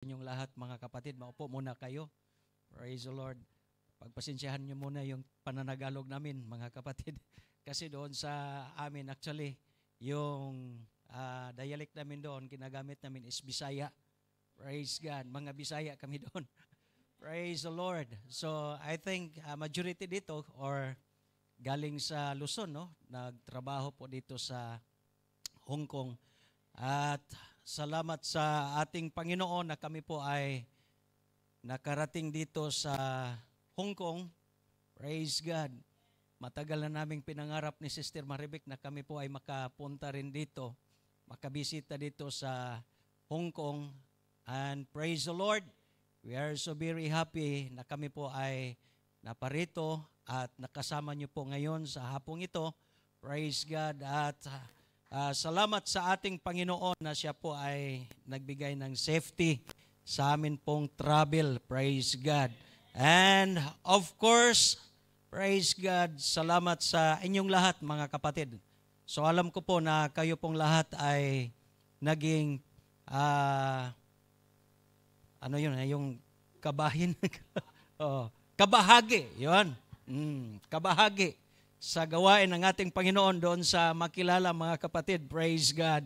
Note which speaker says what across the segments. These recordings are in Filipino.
Speaker 1: Inyong lahat mga kapatid, maupo muna kayo. Praise the Lord. Pagpasensyahan niyo muna yung pananagalog namin mga kapatid. Kasi doon sa amin actually, yung dialect namin doon, ginagamit namin is Bisaya. Praise God. Mga Bisaya kami doon. Praise the Lord. So I think majority dito or galing sa Luzon, no? Nagtrabaho po dito sa Hong Kong. At salamat sa ating Panginoon na kami po ay nakarating dito sa Hong Kong. Praise God. Matagal na naming pinangarap ni Sister Maribek na kami po ay makapunta rin dito, makabisita dito sa Hong Kong. And praise the Lord, we are so very happy na kami po ay naparito at nakasama niyo po ngayon sa hapong ito. Praise God. At salamat sa ating Panginoon na siya po ay nagbigay ng safety sa amin pong travel. Praise God. And of course, praise God, salamat sa inyong lahat mga kapatid. So alam ko po na kayo pong lahat ay naging, yung kabahin, kabahagi, yun. Kabahagi sa gawain ng ating Panginoon doon sa makilala mga kapatid. Praise God.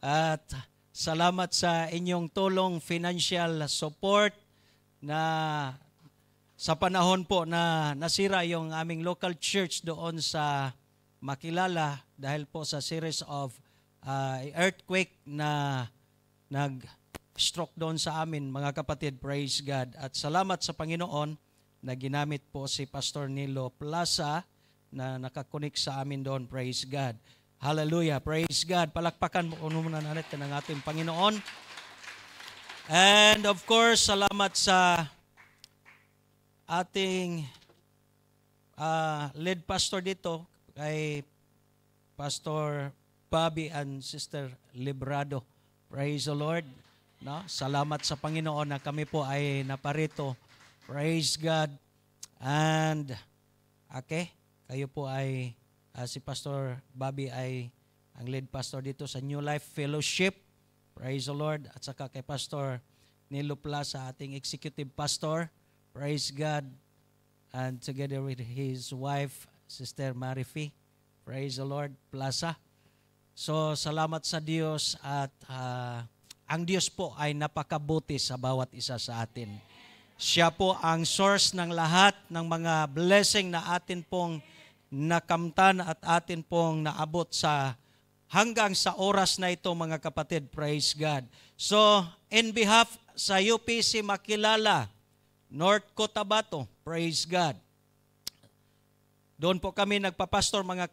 Speaker 1: At salamat sa inyong tulong, financial support na sa panahon po na nasira yung aming local church doon sa Makilala dahil po sa series of earthquake na nag-stroke doon sa amin mga kapatid. Praise God. At salamat sa Panginoon na ginamit po si Pastor Nilo Plaza na nakakunik sa amin doon. Praise God. Hallelujah. Praise God. Palakpakan mo muna natin ng ating Panginoon. And of course, salamat sa ating lead pastor dito kay Pastor Bobby and Sister Librado. Praise the Lord. No? Salamat sa Panginoon na kami po ay naparito. Praise God. And okay, kayo po ay si Pastor Bobby ay ang lead pastor dito sa New Life Fellowship. Praise the Lord. At saka kay Pastor Nilo Plaza, ating executive pastor. Praise God. And together with his wife, Sister Marifi. Praise the Lord, Plaza. So, salamat sa Diyos at ang Diyos po ay napakabuti sa bawat isa sa atin. Siya po ang source ng lahat ng mga blessing na atin pong nakamtan at atin pong naabot sa hanggang sa oras na ito mga kapatid. Praise God. So, in behalf sa UPC Makilala, North Cotabato, praise God. Doon po kami nagpapastor mga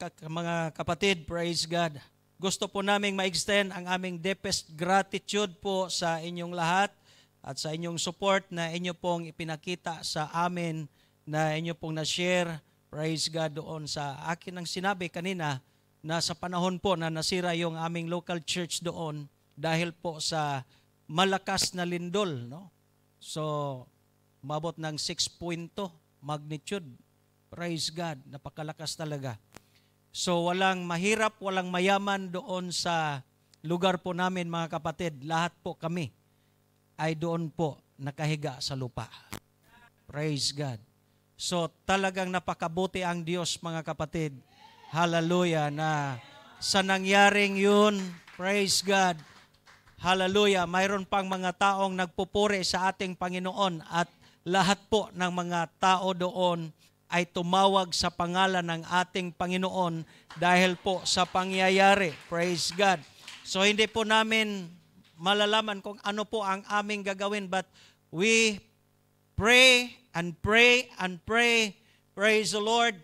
Speaker 1: kapatid, praise God. Gusto po naming ma-extend ang aming deepest gratitude po sa inyong lahat at sa inyong support na inyo pong ipinakita sa amin, na inyo pong na-share, praise God, doon sa akin ang sinabi kanina na sa panahon po na nasira yung aming local church doon dahil po sa malakas na lindol, no? So, umabot ng 6 magnitude. Praise God. Napakalakas talaga. So walang mahirap, walang mayaman doon sa lugar po namin mga kapatid. Lahat po kami ay doon po nakahiga sa lupa. Praise God. So talagang napakabuti ang Diyos mga kapatid. Hallelujah. Na sa nangyaring yun, praise God. Hallelujah. Mayroon pang mga taong nagpupuri sa ating Panginoon at lahat po ng mga tao doon ay tumawag sa pangalan ng ating Panginoon dahil po sa pangyayari. Praise God. So hindi po namin malalaman kung ano po ang aming gagawin, but we pray and pray and pray. Praise the Lord.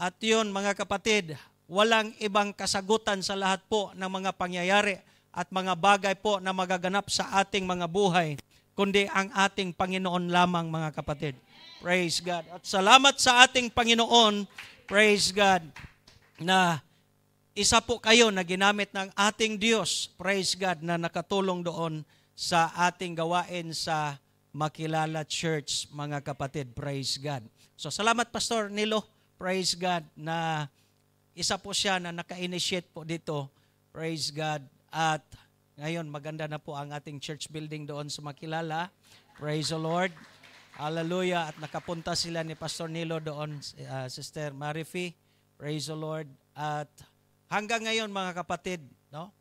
Speaker 1: At yun mga kapatid, walang ibang kasagutan sa lahat po ng mga pangyayari at mga bagay po na magaganap sa ating mga buhay, kundi ang ating Panginoon lamang mga kapatid. Praise God. At salamat sa ating Panginoon, praise God, na isa po kayo na ginamit ng ating Diyos, praise God, na nakatulong doon sa ating gawain sa Makilala Church, mga kapatid, praise God. So salamat Pastor Nilo, praise God, na isa po siya na naka-initiate po dito, praise God, at ngayon maganda na po ang ating church building doon sa Makilala. Praise the Lord. Hallelujah. At nakapunta sila ni Pastor Nilo doon, Sister Marifi. Praise the Lord. At hanggang ngayon mga kapatid, no?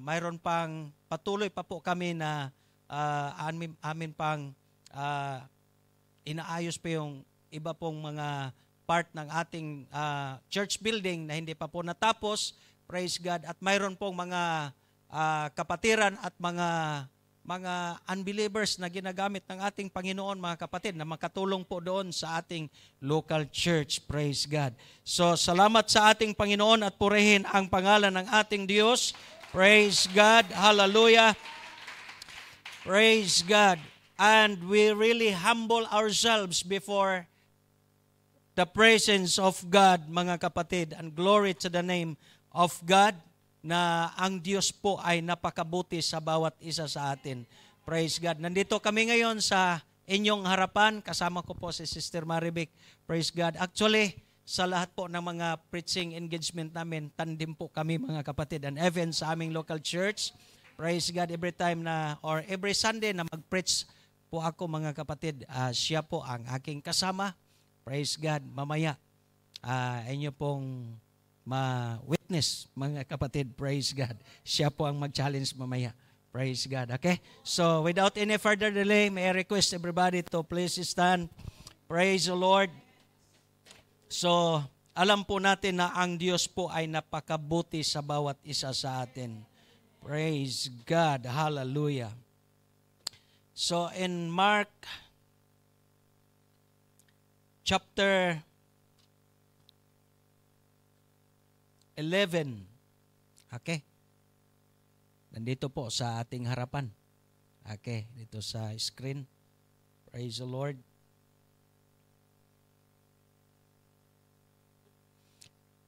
Speaker 1: Mayroon pang patuloy pa po kami na amin pang inaayos pa yung iba pong mga part ng ating church building na hindi pa po natapos. Praise God. At mayroon pong mga kapatiran at mga unbelievers na ginagamit ng ating Panginoon, mga kapatid, na makatulong po doon sa ating local church. Praise God. So, salamat sa ating Panginoon at purihin ang pangalan ng ating Diyos. Praise God. Hallelujah. Praise God. And we really humble ourselves before the presence of God, mga kapatid. And glory to the name of God, na ang Diyos po ay napakabuti sa bawat isa sa atin. Praise God. Nandito kami ngayon sa inyong harapan. Kasama ko po si Sister Marivic. Praise God. Actually, sa lahat po ng mga preaching engagement namin, tandem po kami, mga kapatid. And even sa aming local church, praise God, every time na, or every Sunday na mag-preach po ako, mga kapatid, siya po ang aking kasama. Praise God. Mamaya, inyo pong ma-witness, mga kapatid. Praise God. Siya po ang mag-challenge mamaya. Praise God. Okay? So, without any further delay, may I request everybody to please stand. Praise the Lord. So, alam po natin na ang Diyos po ay napakabuti sa bawat isa sa atin. Praise God. Hallelujah. So, in Mark chapter 11. Okay. Nandito po sa ating harapan. Okay. Dito sa screen. Praise the Lord.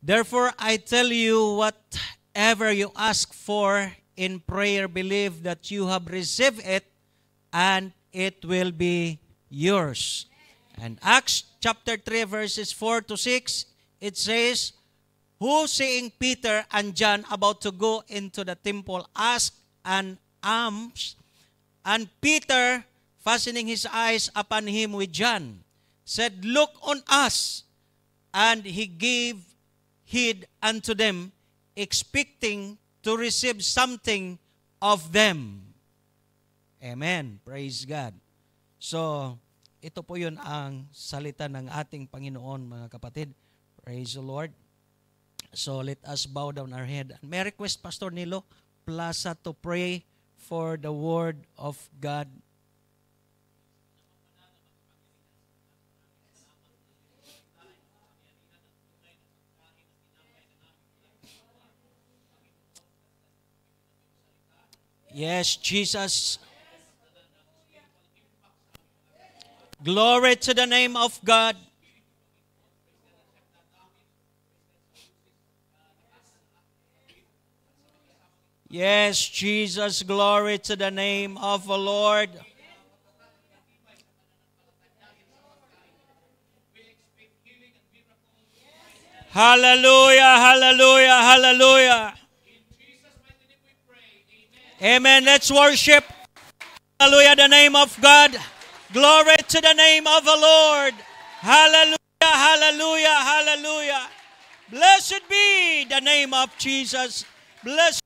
Speaker 1: Therefore, I tell you, whatever you ask for in prayer, believe that you have received it, and it will be yours. And Acts chapter 3, verses 4 to 6, it says, who, seeing Peter and John about to go into the temple, asked an alms, and Peter, fastening his eyes upon him with John, said, look on us. And he gave heed unto them, expecting to receive something of them. Amen. Praise God. So, ito po yun ang salita ng ating Panginoon, mga kapatid. Praise the Lord. So let us bow down our head. May I request Pastor Nilo Plaza to pray for the word of God. Yes, Jesus. Glory to the name of God. Yes, Jesus, glory to the name of the Lord. Hallelujah, hallelujah, hallelujah. Amen. Let's worship. Hallelujah, the name of God. Glory to the name of the Lord. Hallelujah, hallelujah, hallelujah. Blessed be the name of Jesus. Blessed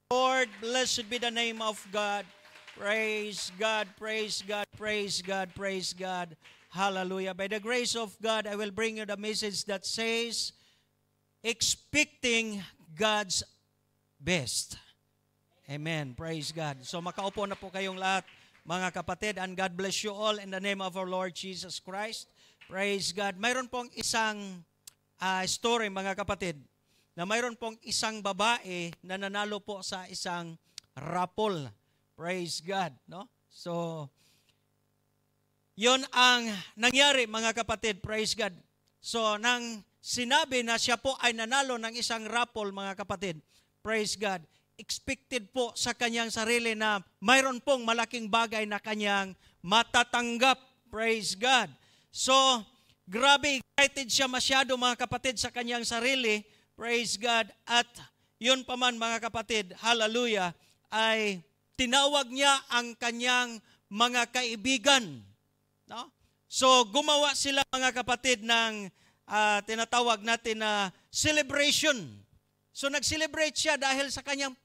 Speaker 1: Lord, blessed be the name of God. Praise God, praise God, praise God, praise God. Hallelujah. By the grace of God, I will bring you the message that says, expecting God's best. Amen. Praise God. So makaupo na po kayong lahat, mga kapatid, and God bless you all in the name of our Lord Jesus Christ. Praise God. Mayroon pong isang story, mga kapatid, na mayroon pong isang babae na nanalo po sa isang raffle. Praise God, no? So, yun ang nangyari, mga kapatid. Praise God. So, nang sinabi na siya po ay nanalo ng isang raffle, mga kapatid, praise God, expected po sa kanyang sarili na mayroon pong malaking bagay na kanyang matatanggap. Praise God. So, grabe, excited siya masyado, mga kapatid, sa kanyang sarili. Praise God. At yun pa man mga kapatid, hallelujah, ay tinawag niya ang kanyang mga kaibigan. No? So gumawa sila mga kapatid ng tinatawag natin na celebration. So nag-celebrate siya dahil sa kanyang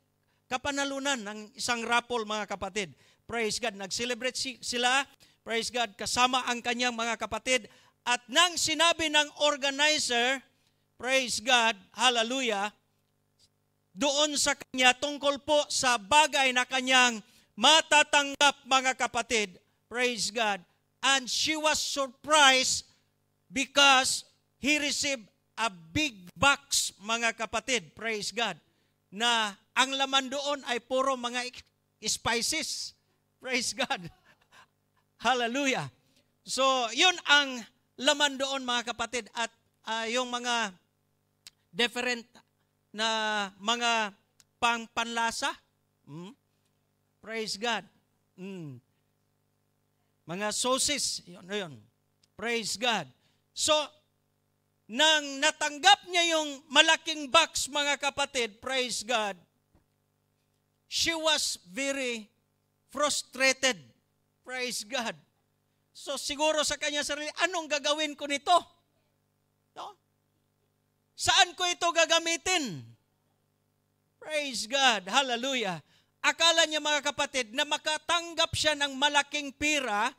Speaker 1: kapanalunan ng isang raffle mga kapatid. Praise God. Nag-celebrate sila, praise God, kasama ang kanyang mga kapatid. At nang sinabi ng organizer, praise God, hallelujah, doon sa kanya tungkol po sa bagay na kanyang matatanggap mga kapatid, praise God. And she was surprised because he received a big box mga kapatid, praise God, na ang laman doon ay puro mga spices. Praise God. Hallelujah. So, yun ang laman doon mga kapatid at yung mga different na mga panlasa. Praise God. Mga sauces. Yun. Praise God. So, nang natanggap niya yung malaking box mga kapatid, praise God, she was very frustrated. Praise God. So siguro sa kanya sarili, anong gagawin ko nito? No? Saan ko ito gagamitin? Praise God. Hallelujah. Akala niya mga kapatid na makatanggap siya ng malaking pira.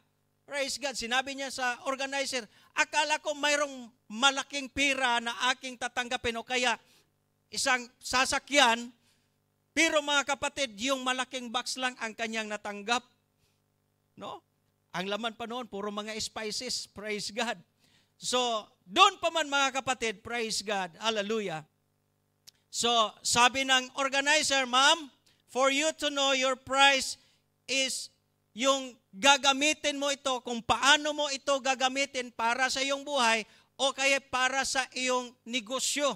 Speaker 1: Praise God. Sinabi niya sa organizer, akala ko mayroong malaking pira na aking tatanggapin o kaya isang sasakyan. Pero mga kapatid, yung malaking box lang ang kanyang natanggap. No? Ang laman pa noon, puro mga spices. Praise God. So, doon pa man mga kapatid, praise God. Hallelujah. So, sabi ng organizer, ma'am, for you to know your price is yung gagamitin mo ito, kung paano mo ito gagamitin para sa iyong buhay o kaya para sa iyong negosyo.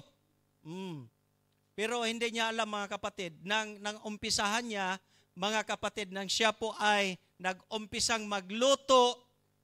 Speaker 1: Pero hindi niya alam mga kapatid, nang umpisahan niya, mga kapatid, nang siya po ay nag-umpisang magluto,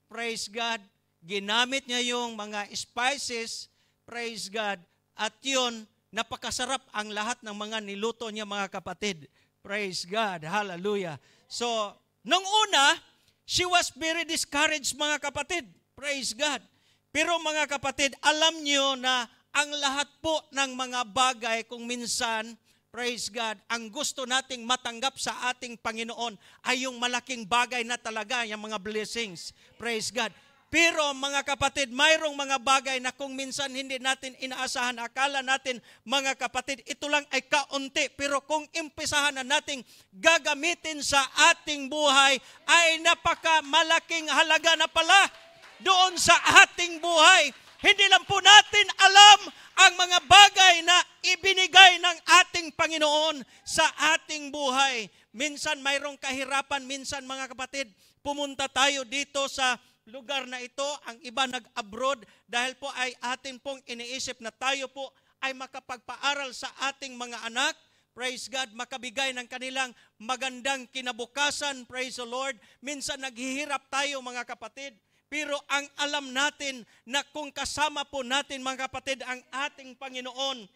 Speaker 1: praise God, ginamit niya yung mga spices, praise God, at yun, napakasarap ang lahat ng mga niluto niya mga kapatid. Praise God, hallelujah. So, nung una, she was very discouraged mga kapatid, praise God. Pero mga kapatid, alam niyo na ang lahat po ng mga bagay kung minsan, praise God, ang gusto nating matanggap sa ating Panginoon ay yung malaking bagay na talaga, yung mga blessings. Praise God. Pero mga kapatid, mayroong mga bagay na kung minsan hindi natin inaasahan, akala natin mga kapatid, ito lang ay kaunti. Pero kung impisahan na nating gagamitin sa ating buhay, ay napakamalaking halaga na pala doon sa ating buhay. Hindi lang po natin alam ang mga bagay na ibinigay ng ating Panginoon sa ating buhay. Minsan mayroong kahirapan, minsan mga kapatid, pumunta tayo dito sa lugar na ito, ang iba nag-abroad dahil po ay atin pong iniisip na tayo po ay makapagpaaral sa ating mga anak. Praise God, makabigay ng kanilang magandang kinabukasan. Praise the Lord. Minsan naghihirap tayo mga kapatid. Pero ang alam natin na kung kasama po natin mga kapatid ang ating Panginoon,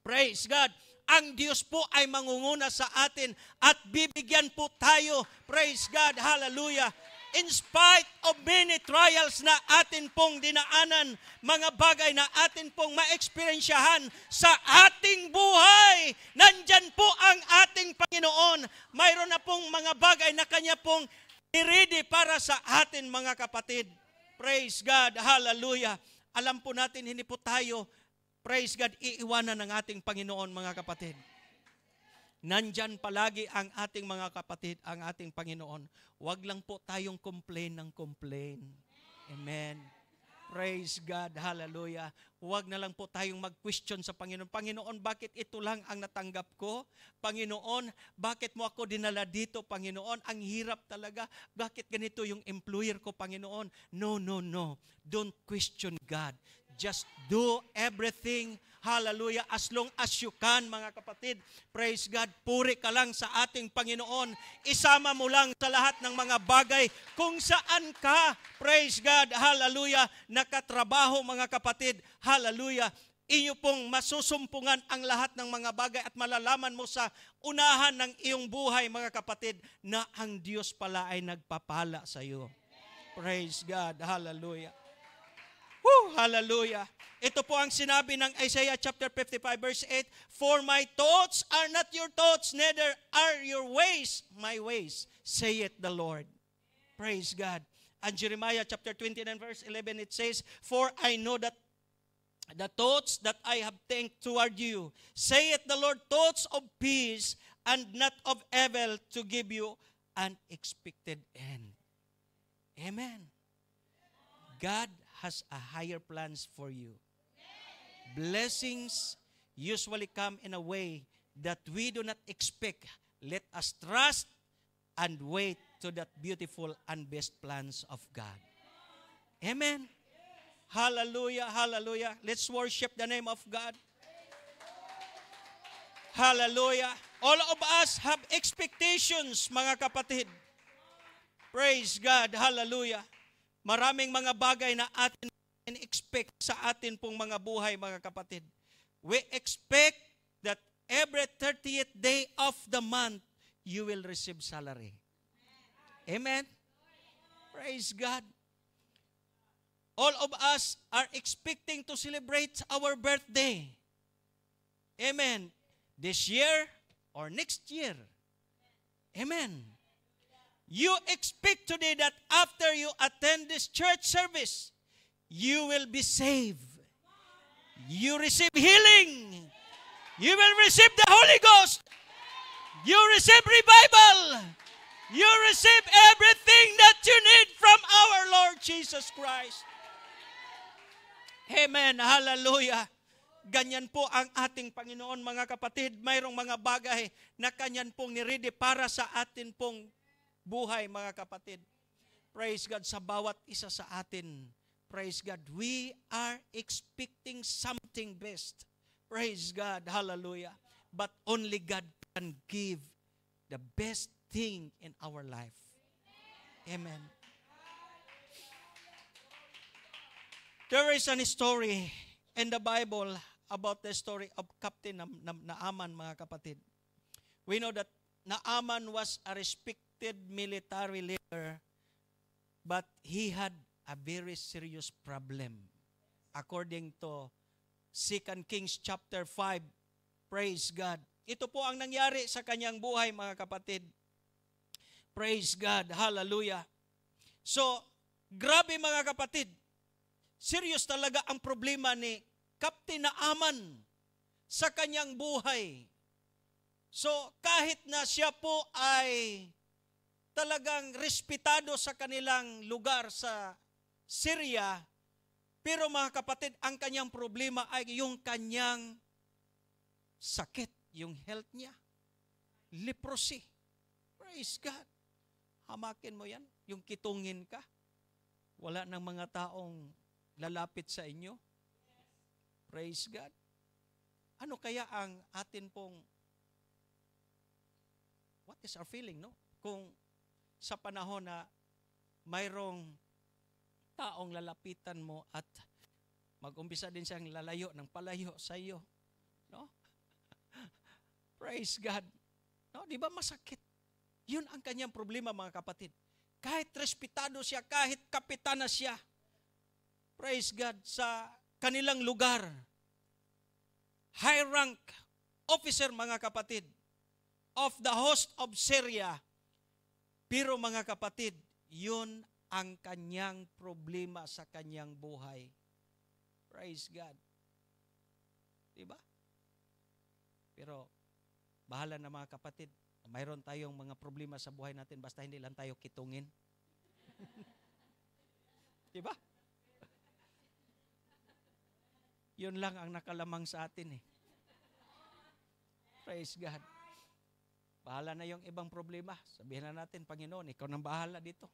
Speaker 1: praise God, ang Diyos po ay mangunguna sa atin at bibigyan po tayo, praise God, hallelujah. In spite of many trials na atin pong dinaanan, mga bagay na atin pong ma-experiensyahan sa ating buhay, nandyan po ang ating Panginoon. Mayroon na pong mga bagay na Kanya pong ready para sa atin mga kapatid. Praise God, hallelujah. Alam po natin, hindi po tayo, praise God, iiwanan ng ating Panginoon mga kapatid. Nandyan palagi ang ating mga kapatid, ang ating Panginoon. Huwag lang po tayong complain ng complain. Amen. Praise God, hallelujah. Huwag na lang po tayong mag-question sa Panginoon. Panginoon, bakit ito lang ang natanggap ko? Panginoon, bakit mo ako dinala dito, Panginoon? Ang hirap talaga. Bakit ganito yung employer ko, Panginoon? No, no, no. Don't question God. Just do everything, hallelujah, as long as you can, mga kapatid. Praise God, puri ka lang sa ating Panginoon. Isama mo lang sa lahat ng mga bagay kung saan ka, praise God, hallelujah, nakatrabaho mga kapatid, hallelujah. inyo pong masusumpungan ang lahat ng mga bagay at malalaman mo sa unahan ng iyong buhay, mga kapatid, na ang Diyos pala ay nagpapala sa iyo. Praise God. Hallelujah. Woo! Hallelujah. Ito po ang sinabi ng Isaiah chapter 55 verse 8, "For my thoughts are not your thoughts, neither are your ways my ways, saith the Lord." Praise God. And Jeremiah chapter 29 verse 11, it says, "For I know that the thoughts that I have think toward you, saith the Lord, thoughts of peace and not of evil, to give you an expected end." Amen. God has a higher plans for you. Blessings usually come in a way that we do not expect. Let us trust and wait to that beautiful and best plans of God. Amen. Hallelujah, hallelujah. Let's worship the name of God. Hallelujah. All of us have expectations, mga kapatid. Praise God, hallelujah. Maraming mga bagay na atin expect sa atin pong mga buhay, mga kapatid. We expect that every 30th day of the month, you will receive salary. Amen? Praise God. All of us are expecting to celebrate our birthday. Amen. This year or next year. Amen. You expect today that after you attend this church service, you will be saved. You receive healing. You will receive the Holy Ghost. You receive revival. You receive everything that you need from our Lord Jesus Christ. Amen. Hallelujah. Ganyan po ang ating Panginoon, mga kapatid. Mayroong mga bagay na kanyan pong niredy para sa atin pong buhay, mga kapatid. Praise God sa bawat isa sa atin. Praise God. We are expecting something best. Praise God. Hallelujah. But only God can give the best thing in our life. Amen. There is a story in the Bible about the story of Captain Naaman, mga kapatid. We know that Naaman was a respected military leader, but he had a very serious problem. According to 2 Kings chapter 5, praise God. Ito po ang nangyari sa kanyang buhay, mga kapatid. Praise God. Hallelujah. So, grabe mga kapatid. Serious talaga ang problema ni Captain Naaman sa kanyang buhay. So, kahit na siya po ay talagang respetado sa kanilang lugar sa Syria, pero mga kapatid, ang kanyang problema ay yung kanyang sakit, yung health niya. Leprosy. Praise God. Hamakin mo yan. Yung kitungin ka. Wala ng mga taong lalapit sa inyo. Praise God. Ano kaya ang atin pong, what is our feeling, no? Kung sa panahon na mayroong taong lalapitan mo at mag-umpisa din siyang lalayo ng palayo sa iyo. No? Praise God. No, di ba masakit? Yun ang kanyang problema, mga kapatid. Kahit respetado siya, kahit kapitan na siya, praise God, sa kanilang lugar, high rank officer, mga kapatid, of the host of Syria, pero mga kapatid, yun ang kanyang problema sa kanyang buhay. Praise God. Diba? Pero, bahala na mga kapatid, mayroon tayong mga problema sa buhay natin, basta hindi lang tayo kitungin. Diba? Yun lang ang nakalamang sa atin eh. Praise God. Bahala na yung ibang problema. Sabihin na natin, Panginoon, ikaw nang bahala dito.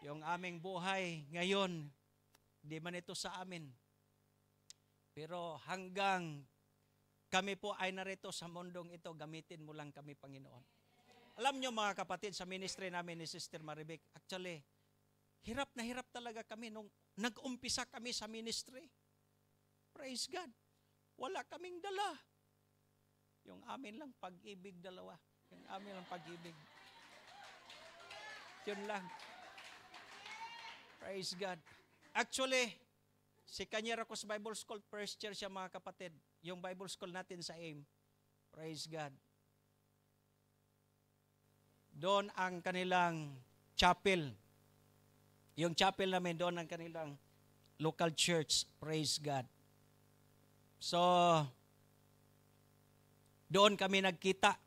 Speaker 1: Yung aming buhay ngayon, di man ito sa amin. Pero hanggang kami po ay narito sa mundong ito, gamitin mo lang kami, Panginoon. Alam nyo mga kapatid, sa ministry namin ni Sister Maribek, actually, hirap na hirap talaga kami nung nag-umpisa kami sa ministry. Praise God. Wala kaming dala. Yung amin lang pag-ibig dalawa. Yung amin lang pag-ibig. Yun lang. Praise God. Actually, si Cañeracos Bible School, first year siya mga kapatid. Yung Bible School natin sa AIM. Praise God. Doon ang kanilang chapel. Yung chapel namin, doon ang kanilang local church. Praise God. So, doon kami nagkita.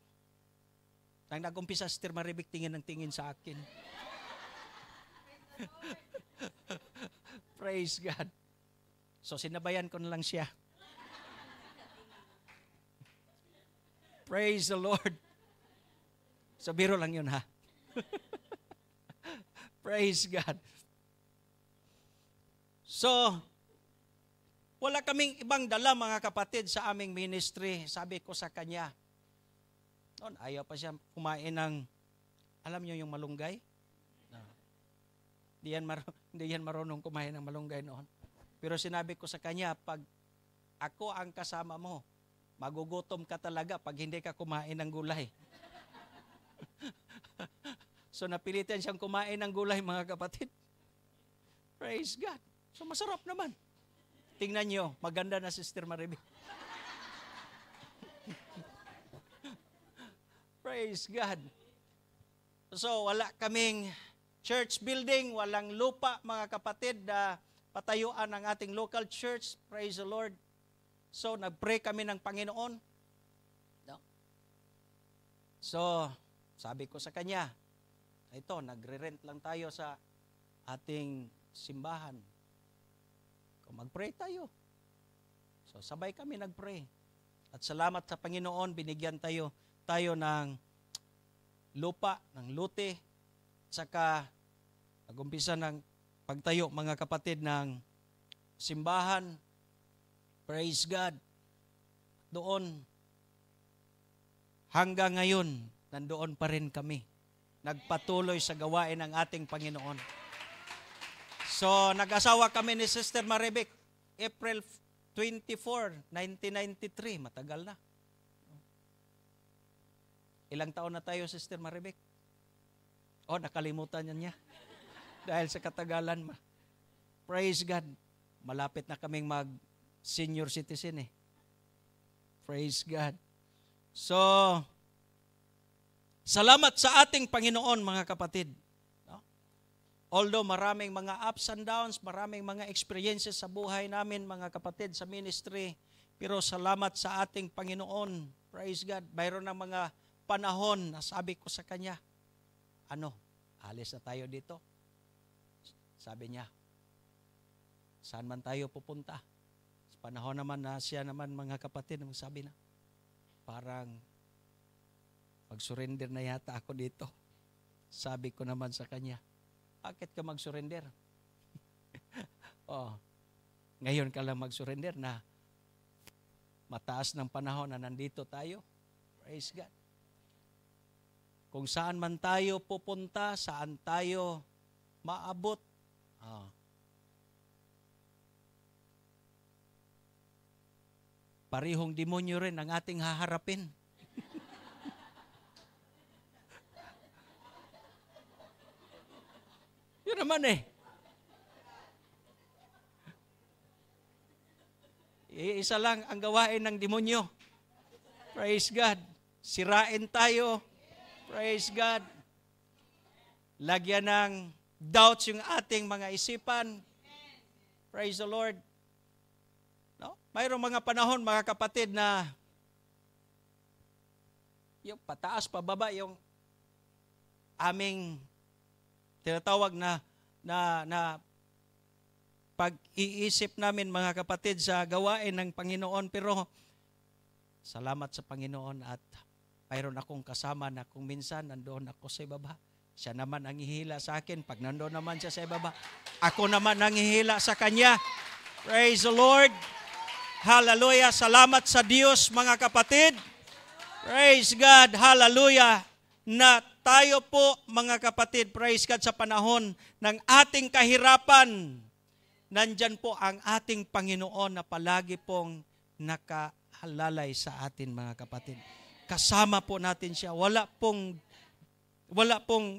Speaker 1: Nang nag-umpisa si Sister Maribik, tingin ng tingin sa akin. Praise God. So, sinabayan ko na lang siya. Praise the Lord. So, biro lang yun, ha? Praise God. So, wala kaming ibang dala mga kapatid sa aming ministry. Sabi ko sa kanya, noon ayaw pa siya kumain ng, alam niyo yung malunggay? No. Hindi yan marunong kumain ng malunggay noon. Pero sinabi ko sa kanya, pag ako ang kasama mo, magugutom ka talaga pag hindi ka kumain ng gulay. So napilitan siyang kumain ng gulay mga kapatid. Praise God. So masarap naman. Tingnan nyo, maganda na Sister Maribik. Praise God. So wala kaming church building, walang lupa mga kapatid na patayuan ng ating local church. Praise the Lord. So, nag-pray kami ng Panginoon. No? So, sabi ko sa kanya, ito, nagre-rent lang tayo sa ating simbahan. Kung mag-pray tayo. So, sabay kami nag-pray. At salamat sa Panginoon, binigyan tayo ng lupa, ng lote, saka nag-umpisa ng pagtayo, mga kapatid, ng simbahan. Praise God. Doon, hanggang ngayon, nandoon pa rin kami. Nagpatuloy sa gawain ng ating Panginoon. So, nag-asawa kami ni Sister Maribik, April 24, 1993. Matagal na. Ilang taon na tayo, Sister Maribik? Oh, nakalimutan niya. Dahil sa katagalan. Praise God. Malapit na kaming senior citizen eh. Praise God. So, salamat sa ating Panginoon mga kapatid. No? Although maraming mga ups and downs, maraming mga experiences sa buhay namin mga kapatid sa ministry, pero salamat sa ating Panginoon. Praise God. Mayroon ng mga panahon na sabi ko sa kanya, alis na tayo dito. Sabi niya, saan man tayo pupunta? Panahon naman na siya naman mga kapatid, sabi na, parang mag-surrender na yata ako dito. Sabi ko naman sa kanya, bakit ka mag-surrender? Ngayon ka lang mag-surrender na mataas ng panahon na nandito tayo. Praise God. Kung saan man tayo pupunta, saan tayo maabot, parihong demonyo rin ang ating haharapin. Yun naman eh. Isa lang ang gawain ng demonyo. Praise God. Sirain tayo. Praise God. Lagyan ng doubts yung ating mga isipan. Praise the Lord. No? Mayroong mga panahon, mga kapatid, na yung pataas, pababa, yung aming tinatawag na pag-iisip namin, mga kapatid, sa gawain ng Panginoon. Pero salamat sa Panginoon at mayroon akong kasama na kung minsan nandoon ako sa ibaba, siya naman ang hihila sa akin. Pag nandoon naman siya sa ibaba, ako naman ang hihila sa kanya. Praise the Lord. Hallelujah. Salamat sa Diyos, mga kapatid. Praise God. Hallelujah. Na tayo po, mga kapatid, praise God, sa panahon ng ating kahirapan, nandyan po ang ating Panginoon na palagi pong nakahalalay sa atin, mga kapatid. Kasama po natin siya. Wala pong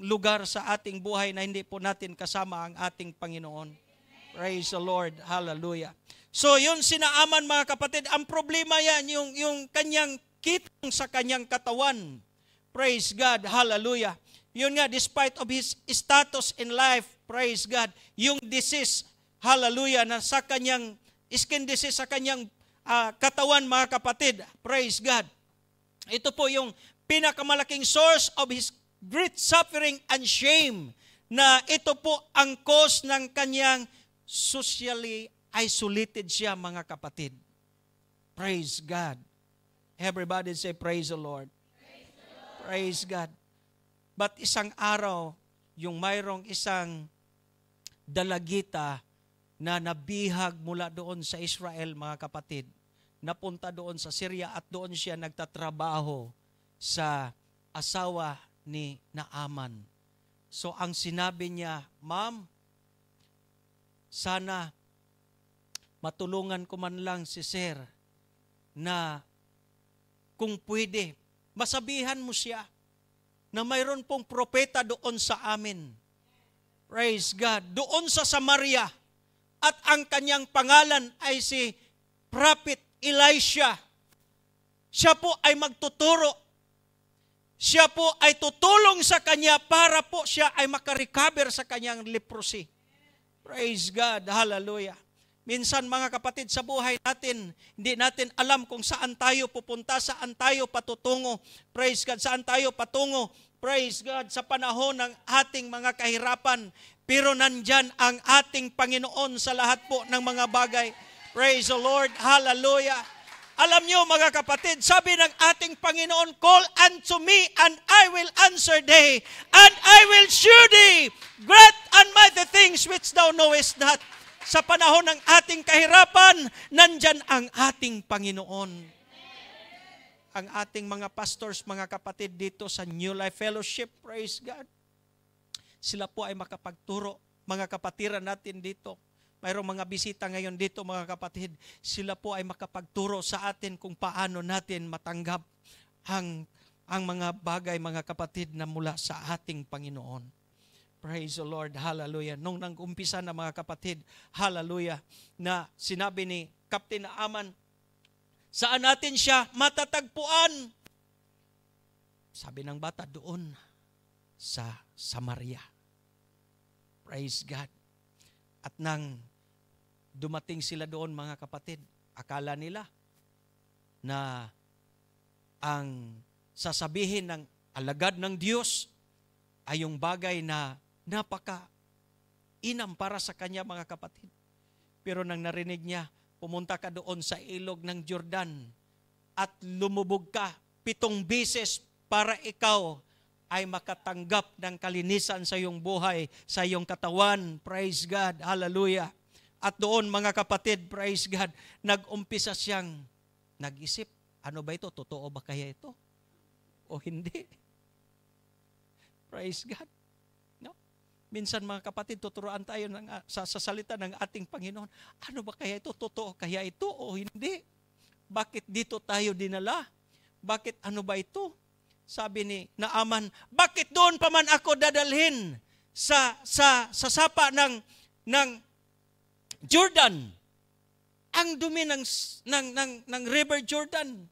Speaker 1: lugar sa ating buhay na hindi po natin kasama ang ating Panginoon. Praise the Lord. Hallelujah. So yun si Naaman, mga kapatid. Ang problema yan, yung kanyang kitang sa kanyang katawan. Praise God. Hallelujah. Yun nga, despite of his status in life, praise God, yung disease, hallelujah, na sa kanyang skin disease, sa kanyang katawan, mga kapatid, praise God. Ito po yung pinakamalaking source of his great suffering and shame, na ito po ang cause ng kanyang socially isolated siya, mga kapatid. Praise God. Everybody say, praise the Lord. Praise the Lord. Praise God. But isang araw, yung mayroong isang dalagita na nabihag mula doon sa Israel, mga kapatid, napunta doon sa Syria at doon siya nagtatrabaho sa asawa ni Naaman. So ang sinabi niya, Ma'am, sana matulungan ko man lang si Sir na kung pwede, masabihan mo siya na mayroon pong propeta doon sa amin. Praise God. Doon sa Samaria. At ang kanyang pangalan ay si Prophet Elisha. Siya po ay magtuturo. Siya po ay tutulong sa kanya para po siya ay makarecover sa kanyang leprosy. Praise God. Hallelujah. Minsan, mga kapatid, sa buhay natin, hindi natin alam kung saan tayo pupunta, saan tayo patutungo. Praise God, saan tayo patungo. Praise God, sa panahon ng ating mga kahirapan. Pero nandyan ang ating Panginoon sa lahat po ng mga bagay. Praise the Lord. Hallelujah. Alam nyo, mga kapatid, sabi ng ating Panginoon, call unto me and I will answer thee, and I will shew thee great and mighty things which thou knowest not. Sa panahon ng ating kahirapan, nandyan ang ating Panginoon. Ang ating mga pastors, mga kapatid dito sa New Life Fellowship, praise God. Sila po ay makapagturo, mga kapatiran natin dito. Mayroong mga bisita ngayon dito, mga kapatid. Sila po ay makapagturo sa atin kung paano natin matanggap ang mga bagay, mga kapatid, na mula sa ating Panginoon. Praise the Lord, hallelujah. Nung nang-umpisa na, mga kapatid, hallelujah, na sinabi ni Captain Naaman, saan natin siya matatagpuan? Sabi ng bata, doon sa Samaria. Praise God. At nang dumating sila doon, mga kapatid, akala nila na ang sasabihin ng alagad ng Diyos ay yung bagay na napaka-inam para sa kanya, mga kapatid. Pero nang narinig niya, pumunta ka doon sa ilog ng Jordan at lumubog ka 7 beses para ikaw ay makatanggap ng kalinisan sa iyong buhay, sa iyong katawan. Praise God. Hallelujah. At doon, mga kapatid, praise God, nag-umpisa siyang nag-isip, ano ba ito? Totoo ba kaya ito? O hindi? Praise God. No? Minsan, mga kapatid, tuturuan tayo sa salita ng ating Panginoon. Ano ba kaya ito? Totoo kaya ito o hindi? Bakit dito tayo dinala? Bakit ano ba ito? Sabi ni Naaman, bakit doon pa man ako dadalhin sa sapa ng Jordan? Ang dumi ng River Jordan.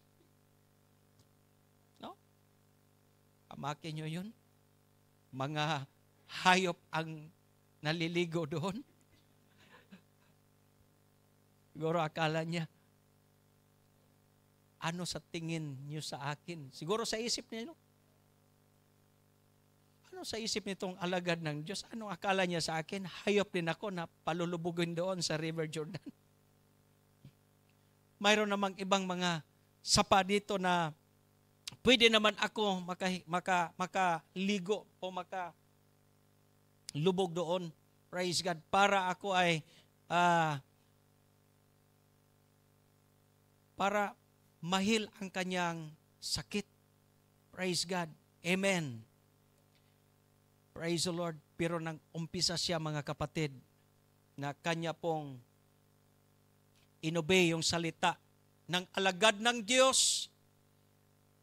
Speaker 1: No? Amakin nyo yun? Mga hayop ang naliligo doon. Siguro akala niya, ano sa tingin niyo sa akin? Siguro sa isip niya, no? Ano sa isip nitong alagad ng Diyos? Ano akala niya sa akin? Hayop din ako na palulubugin doon sa River Jordan. Mayroon namang ibang mga sapa dito na pwede naman ako makaligo o makalubog doon. Praise God. Para ako ay para mahil ang kanyang sakit. Praise God. Amen. Praise the Lord. Pero nang umpisa siya, mga kapatid, na kanya pong inobey yung salita ng alagad ng Diyos.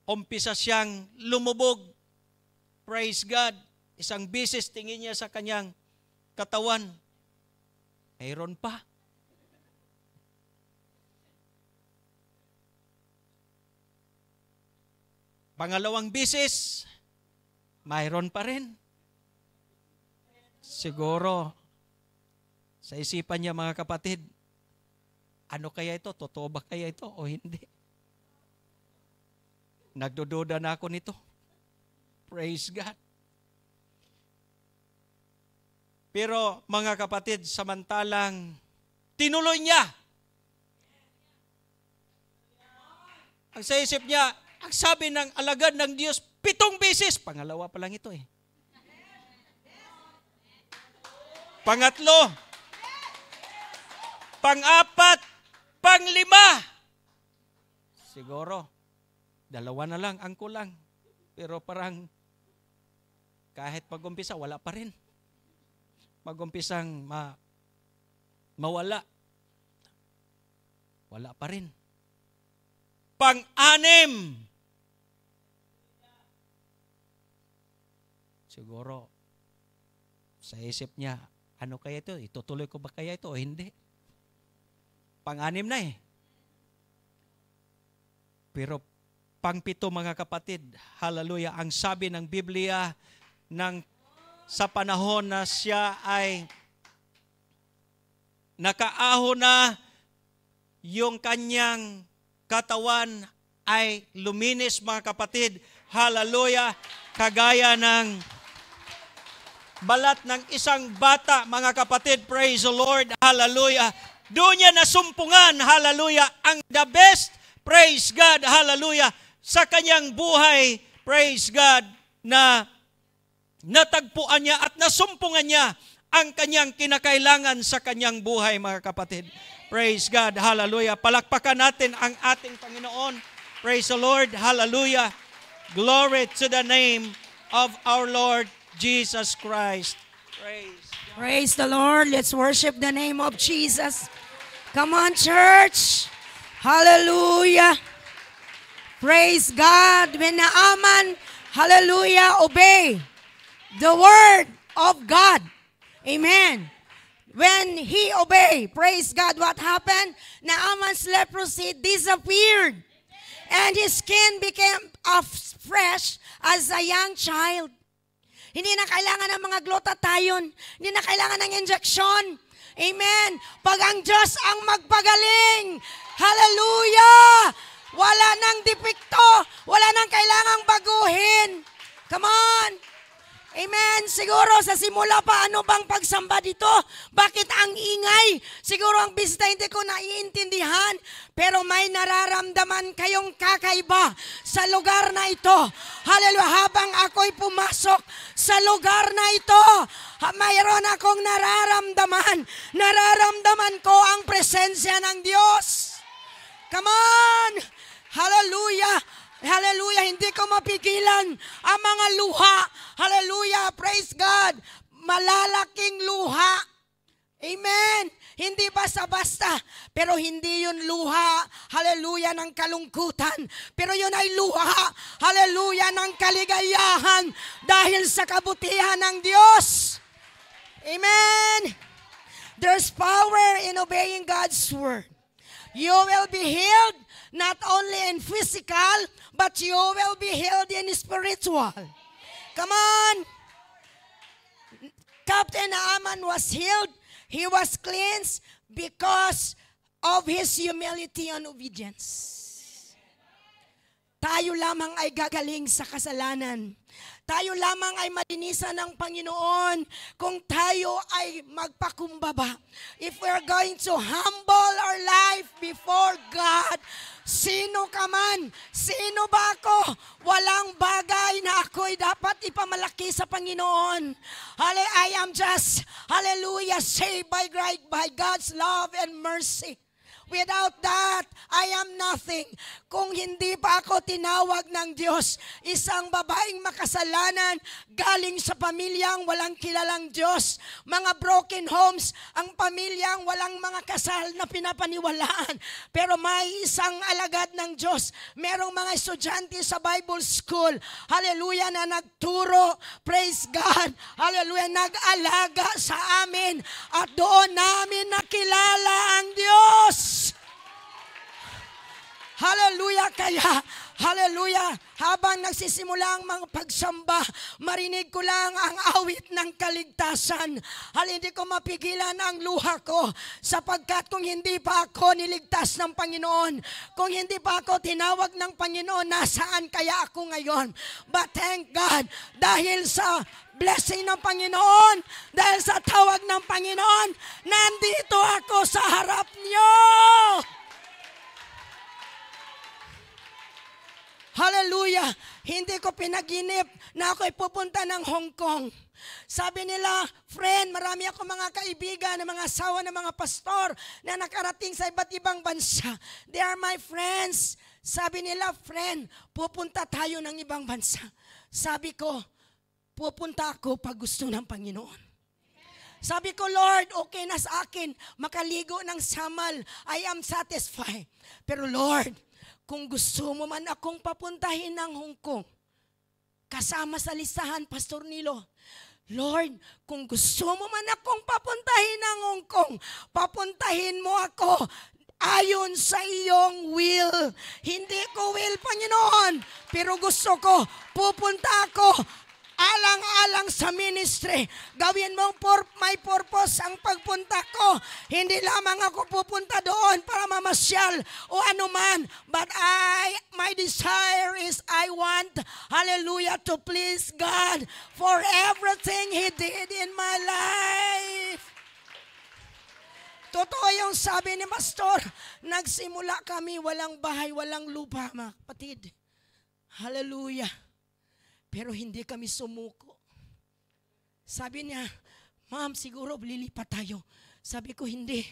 Speaker 1: Umpisa siyang lumubog. Praise God. Isang bisis tingin niya sa kanyang katawan. Mayroon pa. Pangalawang bisis, mayroon pa rin. Siguro, sa isipan niya mga kapatid, ano kaya ito? Totoo ba kaya ito o hindi? Nagdududa na ako nito. Praise God. Pero mga kapatid, samantalang tinuloy niya. Ang sa isip niya, ang sabi ng alagad ng Diyos, 7 beses. Pangalawa pa lang ito eh. Pangatlo. Pang-4. Pang-5. Siguro, 2 na lang ang kulang. Pero parang kahit pag-umpisa, wala pa rin. Mag-umpisang mawala. Wala pa rin. Pang-6. Siguro, sa isip niya, ano kaya ito? Itutuloy ko ba kaya ito o hindi? Pang-6 na eh. Pero pang-7 mga kapatid, hallelujah, ang sabi ng Biblia sa panahon na siya ay nakaahon na, yung kanyang katawan ay luminis mga kapatid, hallelujah, kagaya ng balat ng isang bata, mga kapatid, praise the Lord, hallelujah. Doon niya nasumpungan, hallelujah, ang the best, praise God, hallelujah, sa kanyang buhay, praise God, na natagpuan niya at nasumpungan niya ang kanyang kinakailangan sa kanyang buhay, mga kapatid. Praise God, hallelujah. Palakpakan natin ang ating Panginoon. Praise the Lord, hallelujah. Glory to the name of our Lord Jesus Christ.
Speaker 2: Praise the Lord. Let's worship the name of Jesus. Come on, church. Hallelujah. Praise God. When Naaman, hallelujah, obey the word of God. Amen. When he obeyed, praise God, what happened? Naaman's leprosy disappeared. And his skin became fresh as a young child. Hindi na kailangan ng mga glutathione. Hindi na kailangan ng injection. Amen. Pag ang Diyos ang magpagaling, hallelujah! Wala nang depekto. Wala nang kailangang baguhin. Come on. Amen. Siguro sa simula pa, ano bang pagsamba dito? Bakit ang ingay? Siguro ang bisita hindi ko naiintindihan. Pero may nararamdaman kayong kakaiba sa lugar na ito. Hallelujah. Habang ako'y pumasok sa lugar na ito, mayroon akong nararamdaman. Nararamdaman ko ang presensya ng Diyos. Come on. Hallelujah. Hallelujah, hindi ko mapigilan ang mga luha. Hallelujah, praise God. Malalaking luha. Amen. Hindi basta-basta, pero hindi yun luha, hallelujah, ng kalungkutan. Pero yun ay luha, hallelujah, ng kaligayahan dahil sa kabutihan ng Diyos. Amen. There's power in obeying God's word. You will be healed not only in physical, but you will be healed in spiritual. Come on. Captain Naaman was healed. He was cleansed because of his humility and obedience. Tayo lamang ay gagaling sa kasalanan. Tayo lamang ay malinisan ng Panginoon kung tayo ay magpakumbaba. If we're going to humble our life before God, sino ka man? Sino ba ako? Walang bagay na ako'y dapat ipamalaki sa Panginoon. I am just, hallelujah, saved by God's love and mercy. Without that, I am nothing. Kung hindi pa ako tinawag ng Diyos, isang babaeng makasalanan, galing sa pamilyang walang kilalang Diyos, mga broken homes, ang pamilyang walang mga kasal na pinapaniwalaan. Pero may isang alagad ng Diyos, merong mga estudyante sa Bible School, hallelujah, na nagturo, praise God, hallelujah, nag-alaga sa amin at doon namin nakilala ang Diyos. Hallelujah, kaya, hallelujah, habang nagsisimula ang mga pagsamba, marinig ko lang ang awit ng kaligtasan. Hindi ko mapigilan ang luha ko, sapagkat kung hindi pa ako niligtas ng Panginoon, kung hindi pa ako tinawag ng Panginoon, nasaan kaya ako ngayon? But thank God, dahil sa blessing ng Panginoon, dahil sa tawag ng Panginoon, nandito ako sa harap niyo. Hallelujah! Hindi ko pinaginip na ako'y pupunta ng Hong Kong. Sabi nila, friend, marami ako mga kaibigan, mga asawa ng mga pastor na nakarating sa iba't ibang bansa. They are my friends. Sabi nila, friend, pupunta tayo ng ibang bansa. Sabi ko, pupunta ako pag gusto ng Panginoon. Sabi ko, Lord, okay na sa akin, makaligo ng samal, I am satisfied. Pero Lord, kung gusto mo man akong papuntahin ng Hong Kong, kasama sa listahan, Pastor Nilo, Lord, kung gusto mo man akong papuntahin ng Hong Kong, papuntahin mo ako ayon sa iyong will. Hindi ko will, Panginoon, pero gusto ko, pupunta ako alang-alang sa ministry. Gawin mo may purpose ang pagpunta ko. Hindi lamang ako pupunta doon para mamasyal o anuman. But my desire is I want, hallelujah, to please God for everything He did in my life. Totoo yung sabi ni Pastor, nagsimula kami walang bahay, walang lupa, mga kapatid. Hallelujah. Pero hindi kami sumuko. Sabi niya, ma'am, siguro lilipat tayo. Sabi ko, hindi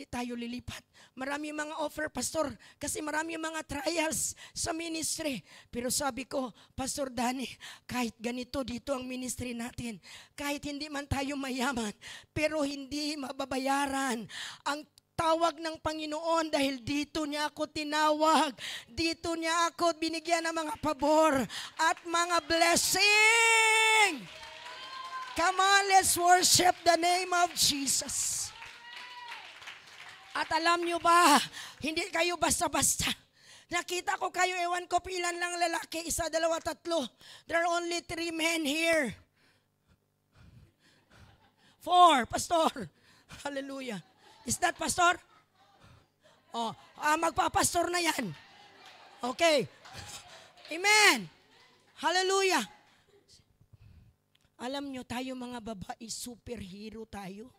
Speaker 2: tayo lilipat. Marami mga offer, Pastor, kasi marami mga trials sa ministry. Pero sabi ko, Pastor Danny, kahit ganito dito ang ministry natin, kahit hindi man tayo mayaman, pero hindi mababayaran ang tawag ng Panginoon dahil dito niya ako tinawag. Dito niya ako binigyan ng mga pabor at mga blessing. Come on, let's worship the name of Jesus. At alam niyo ba, hindi kayo basta-basta. Nakita ko kayo, ewan ko pilan lang lalaki, 1, 2, 3. There are only 3 men here. 4, Pastor. Hallelujah. Is that pastor? Oh, magpapastor na yan. Okay. Amen. Hallelujah. Alam nyo, tayo mga babae, superhero tayo.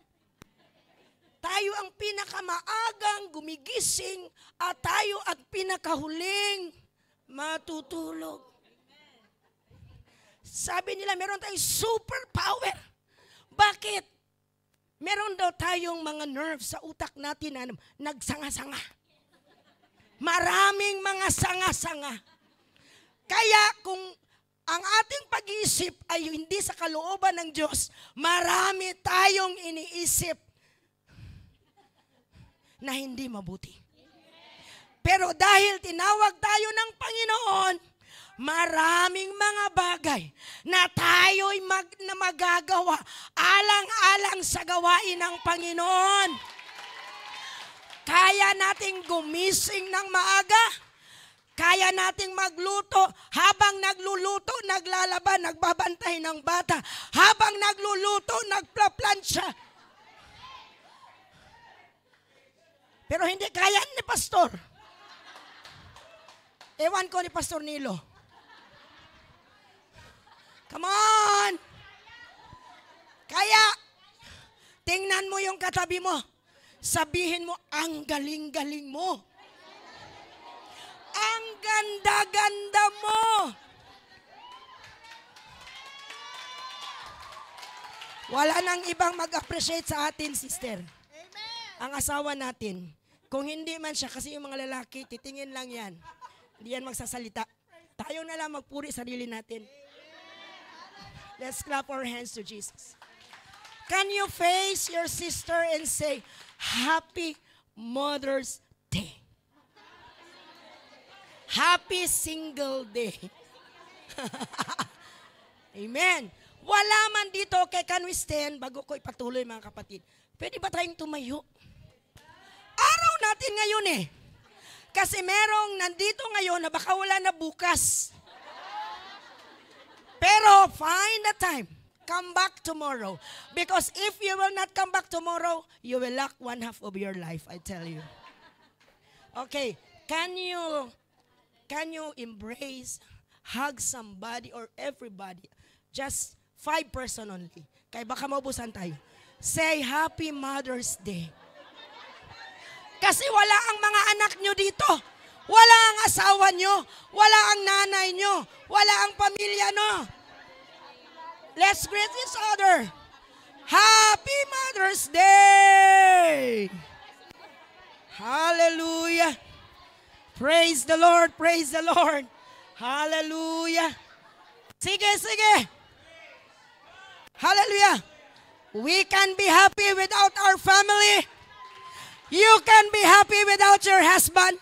Speaker 2: Tayo ang pinakamaagang gumigising at tayo ang pinakahuling matutulog. Sabi nila, meron tayong superpower. Bakit? Meron daw tayong mga nerves sa utak natin na nagsanga-sanga. Maraming mga sanga-sanga. Kaya kung ang ating pag-iisip ay hindi sa kalooban ng Diyos, marami tayong iniisip na hindi mabuti. Pero dahil tinawag tayo ng Panginoon, maraming mga bagay na tayo'y magagawa alang-alang sa gawain ng Panginoon. Kaya nating gumising ng maaga. Kaya nating magluto. Habang nagluluto, naglalaba, nagbabantay ng bata. Habang nagluluto, nagplaplansya. Pero hindi kaya ni Pastor. Ewan ko ni Pastor Nilo. Come on! Kaya, tingnan mo yung katabi mo. Sabihin mo, ang galing-galing mo. Ang ganda-ganda mo. Wala nang ibang mag-appreciate sa atin, sister. Amen. Ang asawa natin. Kung hindi man siya, kasi yung mga lalaki, titingin lang yan. Hindi yan magsasalita. Tayo na lang magpuri sarili natin. Let's clap our hands to Jesus. Can you face your sister and say, Happy Mother's Day? Happy single day. Amen. Wala man dito, okay, can we stand? Bago ko ipatuloy mga kapatid. Pwede ba tayong tumayo? Araw natin ngayon eh. Kasi merong nandito ngayon na baka wala na bukas. Pero find the time. Come back tomorrow. Because if you will not come back tomorrow, you will lack one half of your life, I tell you. Okay, can you embrace, hug somebody or everybody? Just 5 person only. Kaya baka maubusan tayo. Say Happy Mother's Day. Kasi wala ang mga anak nyo dito. Wala ang asawa nyo. Wala ang nanay nyo. Wala ang pamilya nyo. Let's greet each other. Happy Mother's Day! Hallelujah. Praise the Lord, praise the Lord. Hallelujah. Sige, sige. Hallelujah. We can be happy without our family. You can be happy without your husband.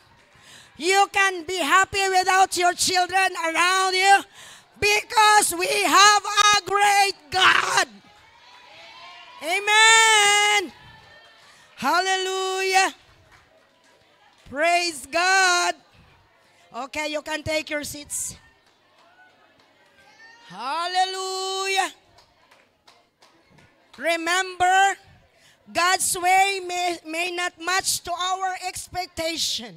Speaker 2: You can be happy without your children around you because we have a great God. Amen. Hallelujah. Praise God. Okay, you can take your seats. Hallelujah. Remember, God's way may not match to our expectation.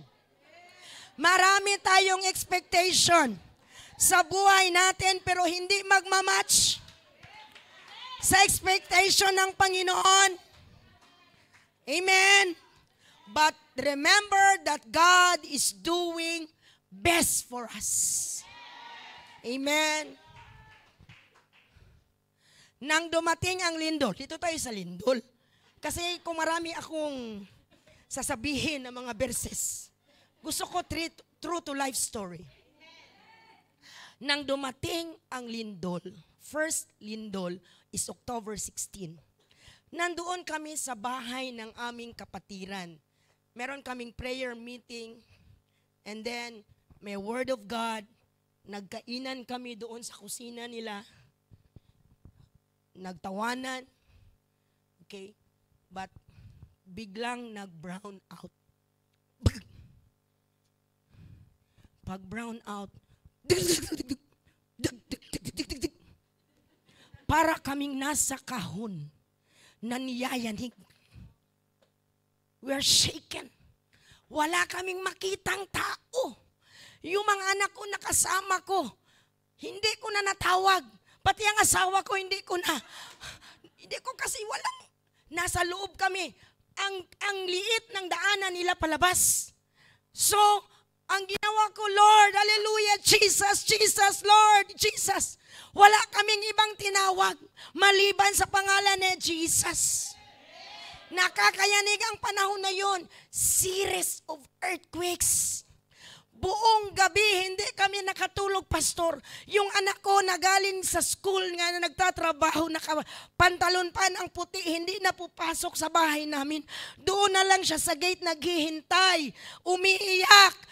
Speaker 2: Marami tayong expectation sa buhay natin pero hindi magmamatch sa expectation ng Panginoon. Amen. But remember that God is doing best for us. Amen. Nang dumating ang lindol, dito tayo sa lindol. Kasi kung marami akong sasabihin ng mga verses, gusto ko true to life story. Nang dumating ang lindol, first lindol is October 16. Nandoon kami sa bahay ng aming kapatiran. Meron kaming prayer meeting, and then may word of God. Nagkainan kami doon sa kusina nila. Nagtawanan. Okay? But biglang nag-brown out. Pag brown out, para kaming nasa kahon na niyayanig. We are shaken. Wala kaming makitang tao. Yung mga anak ko nakasama ko, hindi ko na natawag. Pati ang asawa ko, hindi ko kasi walang, nasa loob kami. Ang liit ng daanan nila palabas. So, ang ginawa ko, Lord, hallelujah, Jesus, Jesus, Lord, Jesus. Wala kaming ibang tinawag maliban sa pangalan ni Jesus. Nakakayanig ang panahon na yon. Series of earthquakes. Buong gabi, hindi kami nakatulog, pastor. Yung anak ko na galing sa school nga na nagtatrabaho, pantalon-pan ang puti, hindi na pupasok sa bahay namin. Doon na lang siya sa gate naghihintay, umiiyak.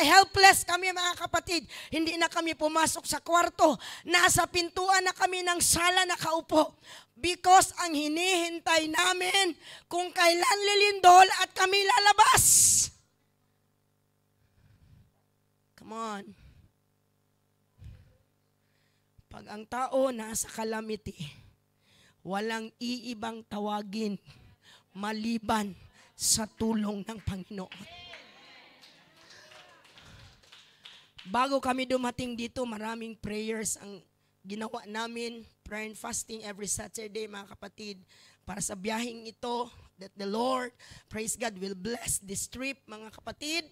Speaker 2: Helpless kami mga kapatid. Hindi na kami pumasok sa kwarto. Nasa pintuan na kami ng sala nakaupo. Because ang hinihintay namin kung kailan lilindol at kami lalabas. Come on. Pag ang tao nasa calamity, walang iibang tawagin maliban sa tulong ng Panginoon. Bago kami dumating dito, maraming prayers ang ginawa namin, prayer and fasting every Saturday, mga kapatid, para sa biyaheng ito, that the Lord, praise God, will bless this trip, mga kapatid.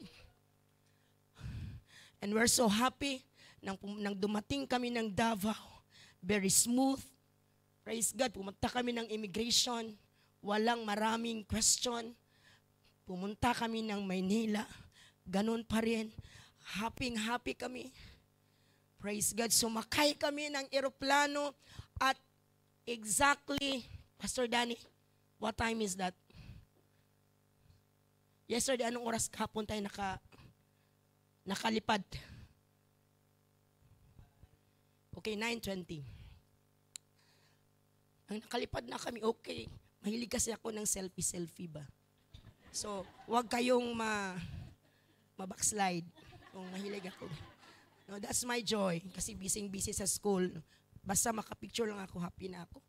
Speaker 2: And we're so happy, nang dumating kami ng Davao, very smooth, praise God, pumunta kami ng immigration, walang maraming question, Pumunta kami ng Maynila. Ganun pa rin. Happy kami. Praise God. Sumakay kami ng eroplano at exactly, Pastor Danny, what time is that? Yesterday, anong oras kahapon tayo nakalipad? Okay, 9:20. Ang nakalipad na kami, okay. Mahilig kasi ako ng selfie ba? So, wag kayong ma-backslide kung mahilig ako. No, that's my joy kasi busy sa school. Basta makapicture lang ako, happy na ako.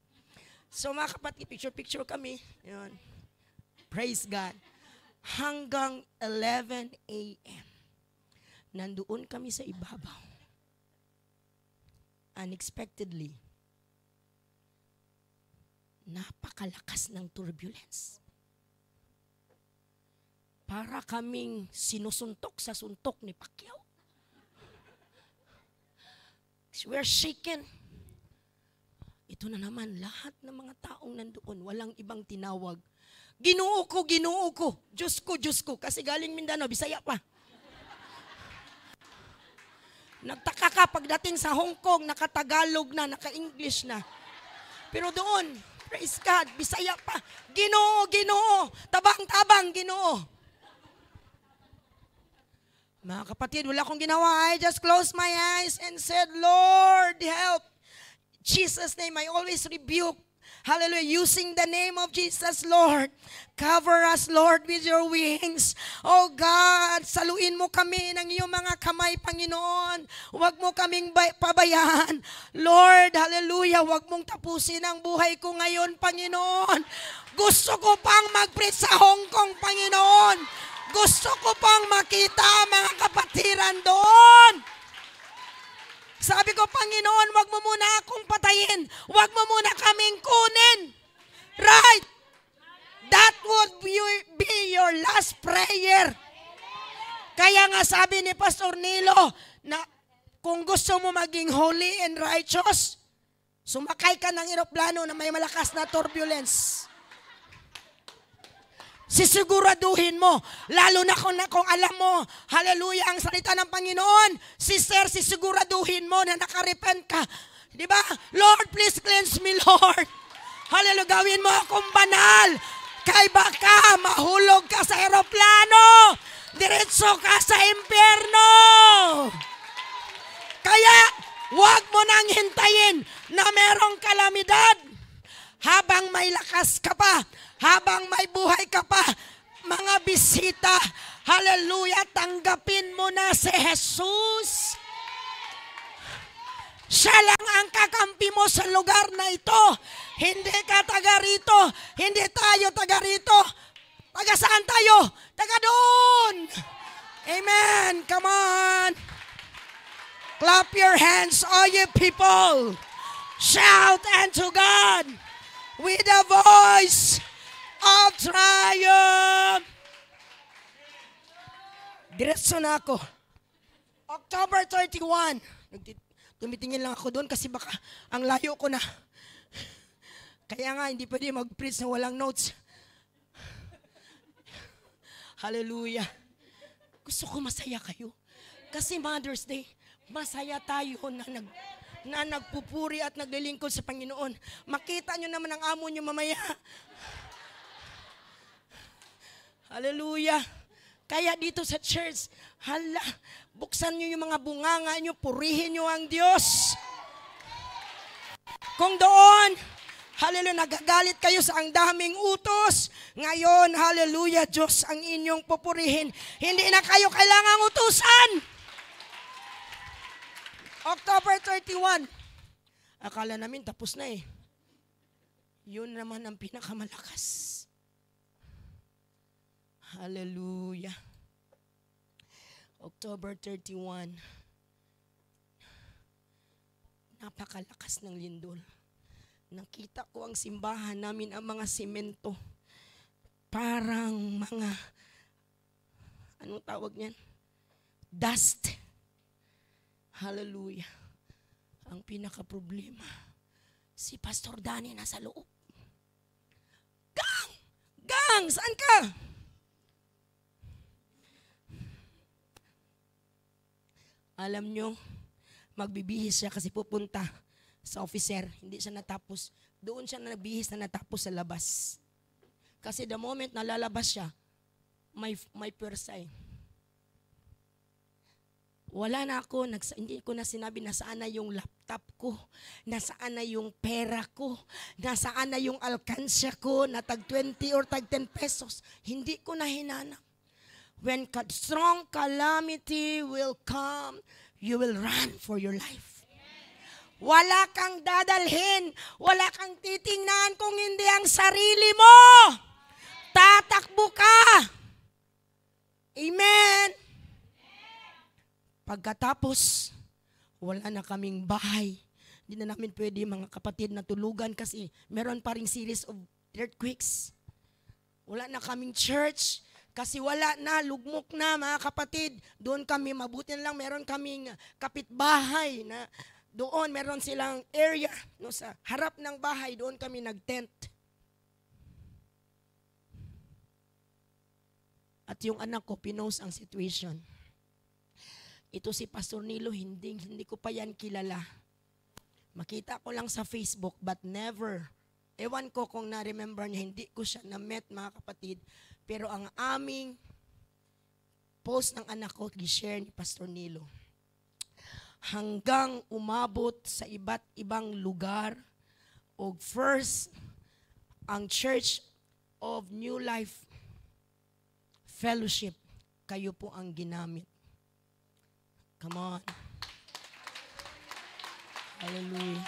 Speaker 2: So mga kapatid, picture kami. Yun. Praise God. Hanggang 11 a.m. Nandoon kami sa ibabaw. Unexpectedly, napakalakas ng turbulence. Para kaming sinusuntok sa suntok ni Pacquiao. We're shaken. Ito na naman, lahat ng mga taong nandoon, walang ibang tinawag. Ginoo ko. Diyos ko. Kasi galing Mindanao, Bisaya pa. Nagtaka ka pagdating sa Hong Kong, naka-Tagalog na, naka-English na. Pero doon, praise God, Bisaya pa. Ginoo. Tabang, Ginoo. Mga kapatid, wala akong ginawa. I just closed my eyes and said, Lord, help. Jesus' name, I always rebuke. Hallelujah. Using the name of Jesus, Lord. Cover us, Lord, with your wings. Oh God, saluin mo kami ng iyong mga kamay, Panginoon. Huwag mo kaming pabayaan. Lord, hallelujah, huwag mong tapusin ang buhay ko ngayon, Panginoon. Gusto ko pang mag-preach sa Hong Kong, Panginoon. Gusto ko pang makita mga kapatiran doon. Sabi ko, Panginoon, wag mo muna akong patayin. Wag mo muna kaming kunin. Right? That would be your last prayer. Kaya nga sabi ni Pastor Nilo, na kung gusto mo maging holy and righteous, sumakay ka ng eroplano na may malakas na turbulence. Sisiguraduhin mo, lalo na kung alam mo, hallelujah, ang salita ng Panginoon, sister, sisiguraduhin mo na nakarepent ka. Diba? Lord, please cleanse me, Lord. Hallelujah, gawin mo akong banal. Kay baka mahulog ka sa eroplano, diretso ka sa impyerno. Kaya, huwag mo nang hintayin na merong kalamidad habang may lakas ka pa. Habang may buhay ka pa, mga bisita, hallelujah, tanggapin mo na si Jesus. Siya lang ang kakampi mo sa lugar na ito. Hindi ka taga rito. Hindi tayo taga rito. Taga saan tayo? Taga doon. Amen. Come on. Clap your hands, all you people. Shout unto God with a voice of triumph. Diretso na ako. October 31. Tumitingin lang ako doon kasi baka ang layo ko na. Kaya nga, hindi pwede mag-preach na walang notes. Hallelujah. Gusto ko masaya kayo. Kasi Mother's Day, masaya tayo na nagpupuri at naglilingkod sa Panginoon. Makita nyo naman ang amo nyo mamaya. Hallelujah. Kaya dito sa church, buksan nyo yung mga bunganga nyo, purihin nyo ang Diyos. Kung doon, hallelujah, nagagalit kayo sa ang daming utos, ngayon, hallelujah, Diyos ang inyong pupurihin. Hindi na kayo kailangang utusan. October 31. Akala namin tapos na eh. Yun naman ang pinakamalakas. Hallelujah. October 31. Napakalakas ng lindol. Nakita ko ang simbahan namin, ang mga simento. Parang mga, anong tawag niyan? Dust. Hallelujah. Ang pinaka-problema, si Pastor Danny nasa loob. Gang! Saan ka? Alam nyo, magbibihis siya kasi pupunta sa officer. Hindi siya natapos. Doon siya nagbihis na natapos sa labas. Kasi the moment na lalabas siya, may pwersa eh. Wala na ako, hindi ko na sinabi nasaan na yung laptop ko, nasaan na yung pera ko, nasaan na yung alkansya ko na tag 20 or tag 10 pesos. Hindi ko na hinanap. When strong calamity will come, you will run for your life. Wala kang dadalhin, wala kang titingnan kung hindi ang sarili mo. Tatakbo ka. Amen. Pagkatapos, wala na kaming bahay. Hindi na namin pwede mga kapatid na tulugan kasi meron pa ring series of earthquakes. Wala na kaming church kasi wala na, lugmok na mga kapatid. Doon kami, mabuti na lang meron kaming kapitbahay na doon meron silang area no, sa harap ng bahay, doon kami nag-tent. At yung anak ko, pinost ang situation. Ito si Pastor Nilo, hindi ko pa yan kilala. Makita ko lang sa Facebook, but never. Ewan ko kung na-remember niya, hindi ko siya na-met mga kapatid. Pero ang aming post ng anak ko, gi-share ni Pastor Nilo. Hanggang umabot sa iba't ibang lugar, o first, ang Church of New Life Fellowship, kayo po ang ginamit. Come on. Hallelujah.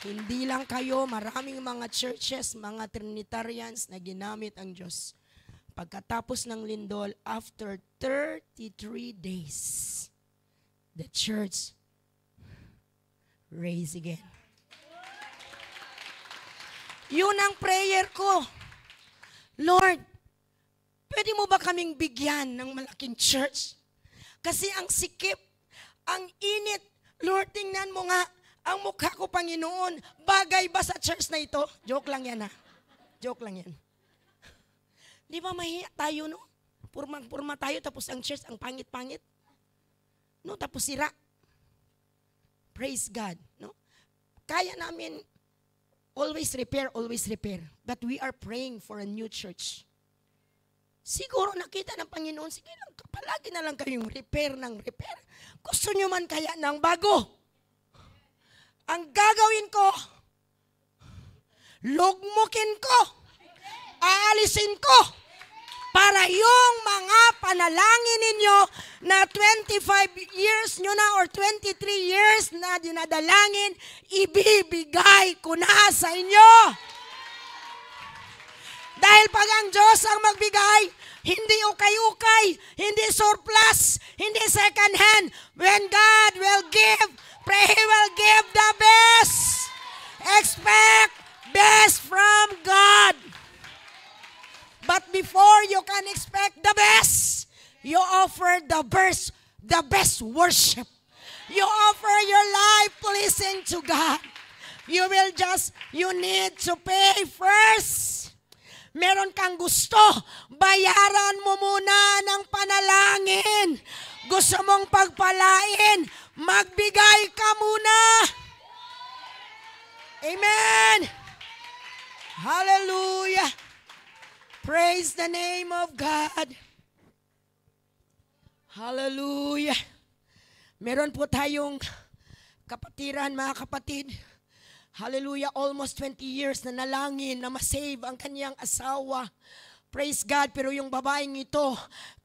Speaker 2: Hindi lang kayo, maraming mga churches, mga Trinitarians na ginamit ang Diyos. Pagkatapos ng lindol, after 33 days, the church raised again. Yun ang prayer ko. Lord, pwede mo ba kaming bigyan ng malaking church? Kasi ang sikip, ang init, Lord, tingnan mo nga, ang mukha ko, Panginoon, bagay ba sa church na ito? Joke lang yan ha. Joke lang yan. Di ba mahiya tayo, no? Purma tayo, tapos ang church, ang pangit-pangit. No, tapos sira. Praise God, no? Kaya namin always repair. But we are praying for a new church. Siguro nakita ng Panginoon, sige lang, palagi na lang kayong repair. Gusto nyo man kaya ng bago? Ang gagawin ko, lugmukin ko, aalisin ko, para yung mga panalangin ninyo na 25 years nyo na or 23 years na dinadalangin, ibibigay ko na sa inyo. Dahil pag ang Diyos ang magbigay, hindi ukay-ukay, hindi surplus, hindi second hand. When God will give, pray He will give the best. Expect best from God. But before you can expect the best, you offer the best worship. You offer your life pleasing to God. You need to pay first. Meron kang gusto, bayaran mo muna ng panalangin. Gusto mong pagpalain, magbigay ka muna. Amen. Hallelujah. Praise the name of God. Hallelujah. Meron po tayong kapatiran, mga kapatid. Hallelujah, almost 20 years na nalangin na masave ang kanyang asawa. Praise God, pero yung babaeng ito,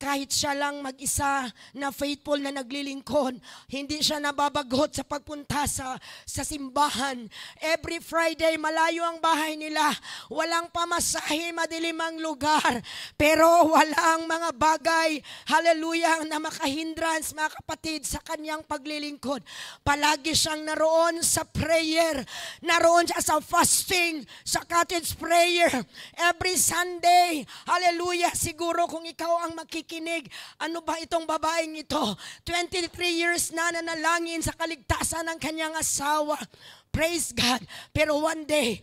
Speaker 2: kahit siya lang mag-isa na faithful na naglilingkod, hindi siya nababagot sa pagpunta sa simbahan. Every Friday, malayo ang bahay nila. Walang pamasahe, madilim ang lugar. Pero walang mga bagay, hallelujah, na makahindrance, mga kapatid, sa kanyang paglilingkod. Palagi siyang naroon sa prayer, naroon siya sa fasting, sa cottage prayer. Every Sunday, Hallelujah. Siguro kung ikaw ang makikinig, ano ba itong babaeng ito? 23 years na nanalangin sa kaligtasan ng kanyang asawa. Praise God. Pero one day,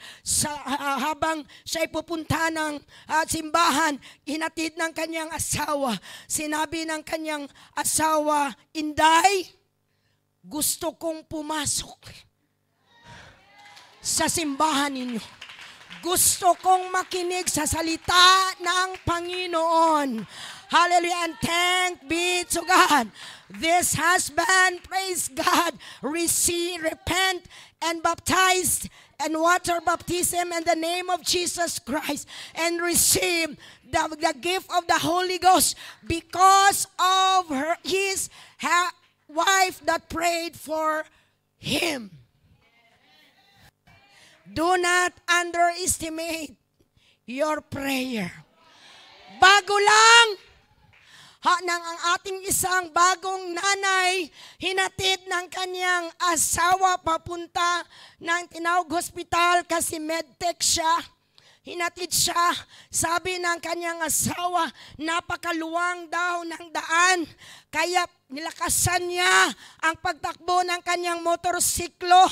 Speaker 2: habang siya'y pupunta ng simbahan, hinatid ng kanyang asawa, sinabi ng kanyang asawa, Inday, gusto kong pumasok sa simbahan ninyo. Gusto kong makinig sa salita ng Panginoon. Hallelujah, and thank be to God. This husband, praise God, repent and baptized and water baptism in the name of Jesus Christ and receive the gift of the Holy Ghost because of his wife that prayed for him. Do not underestimate your prayer. Bago lang nang ang ating isang bagong nanay hinatid ng kanyang asawa papunta ng tinawag hospital kasi medtech siya. Hinatid siya, sabi ng kanyang asawa, napakaluwang daw ng daan. Kaya nilakasan niya ang pagtakbo ng kanyang motorsiklo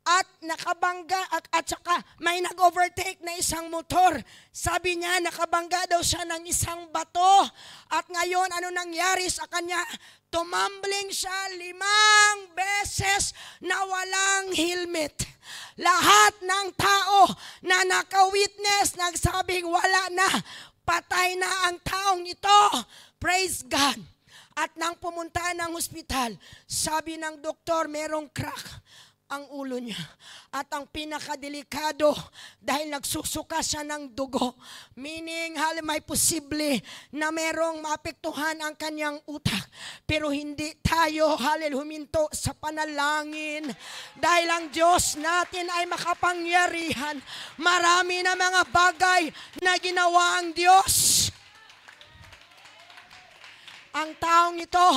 Speaker 2: at nakabangga at saka may nag-overtake na isang motor. Sabi niya, nakabangga daw siya ng isang bato. At ngayon, ano nangyari sa kanya? Tumambling siya 5 beses na walang helmet. Lahat ng tao na naka-witness nagsabing wala na, patay na ang taong ito. Praise God. At nang pumunta ng hospital, sabi ng doktor, merong crack ang ulo niya. At ang pinakadelikado, dahil nagsusuka siya ng dugo, meaning may posible na merong maapektuhan ang kanyang utak. Pero hindi tayo, huminto sa panalangin. Dahil ang Diyos natin ay makapangyarihan. Marami na mga bagay na ginawa ang Diyos. Ang taong ito,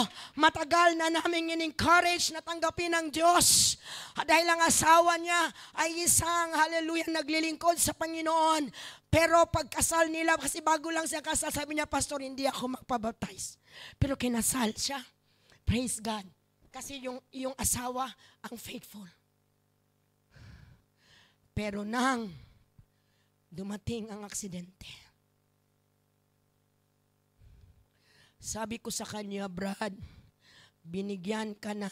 Speaker 2: matagal na namin in-encourage na tanggapin ng Diyos. Dahil ang asawa niya ay isang, hallelujah, naglilingkod sa Panginoon. Pero pagkasal nila, kasi bago lang siya kasal, sabi niya, Pastor, hindi ako magpabaptize. Pero kinasal siya. Praise God. Kasi yung asawa ang faithful. Pero nang dumating ang aksidente, sabi ko sa kanya, Brad, binigyan ka na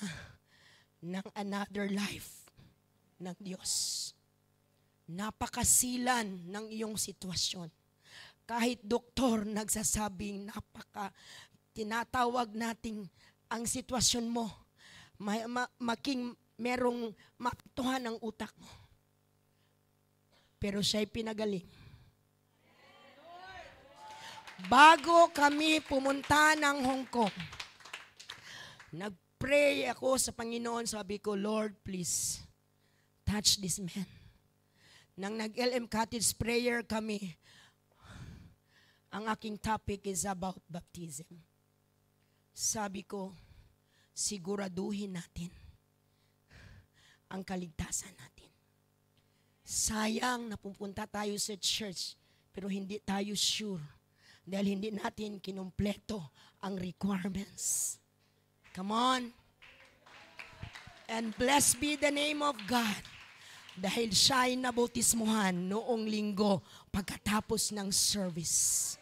Speaker 2: ng another life ng Diyos. Napakasilan ng iyong sitwasyon. Kahit doktor nagsasabing tinatawag natin ang sitwasyon mo, merong mapituhan ng utak mo. Pero siya'y pinagaling. Bago kami pumunta ng Hong Kong, nag-pray ako sa Panginoon. Sabi ko, Lord, please, touch this man. Nang nag-LM Cottage prayer kami, ang aking topic is about baptism. Sabi ko, siguraduhin natin ang kaligtasan natin. Sayang na pupunta tayo sa church, pero hindi tayo sure. Dahil hindi natin kinumpleto ang requirements. Come on. And blessed be the name of God. Dahil siya ay nabautismuhan noong linggo pagkatapos ng service.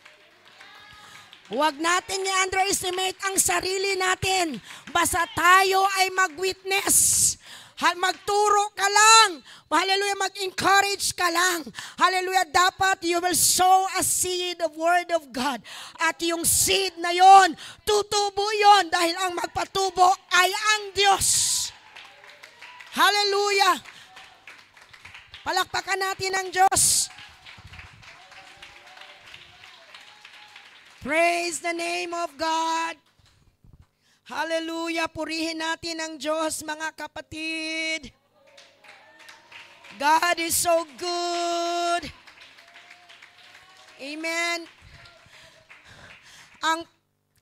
Speaker 2: Huwag natin i-underestimate ang sarili natin. Basta tayo ay mag-witness. Magturo ka lang. Hallelujah, mag-encourage ka lang. Hallelujah, dapat you will sow a seed of Word of God. At yung seed na yon, tutubo yon dahil ang magpatubo ay ang Diyos. Hallelujah. Palakpakan natin ang Diyos. Praise the name of God. Hallelujah. Purihin natin ang Diyos, mga kapatid. God is so good. Amen.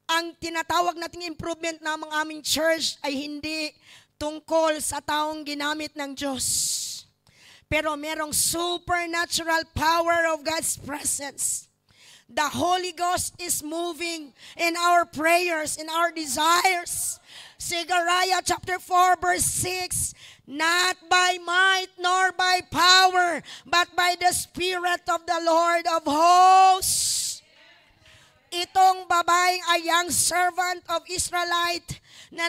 Speaker 2: Ang tinatawag nating improvement ng aming church ay hindi tungkol sa taong ginamit ng Diyos. Pero merong supernatural power of God's presence. The Holy Ghost is moving in our prayers, in our desires. Zechariah chapter 4 verse 6, not by might nor by power, but by the Spirit of the Lord of hosts. Itong babaeng ay young servant of Israelite na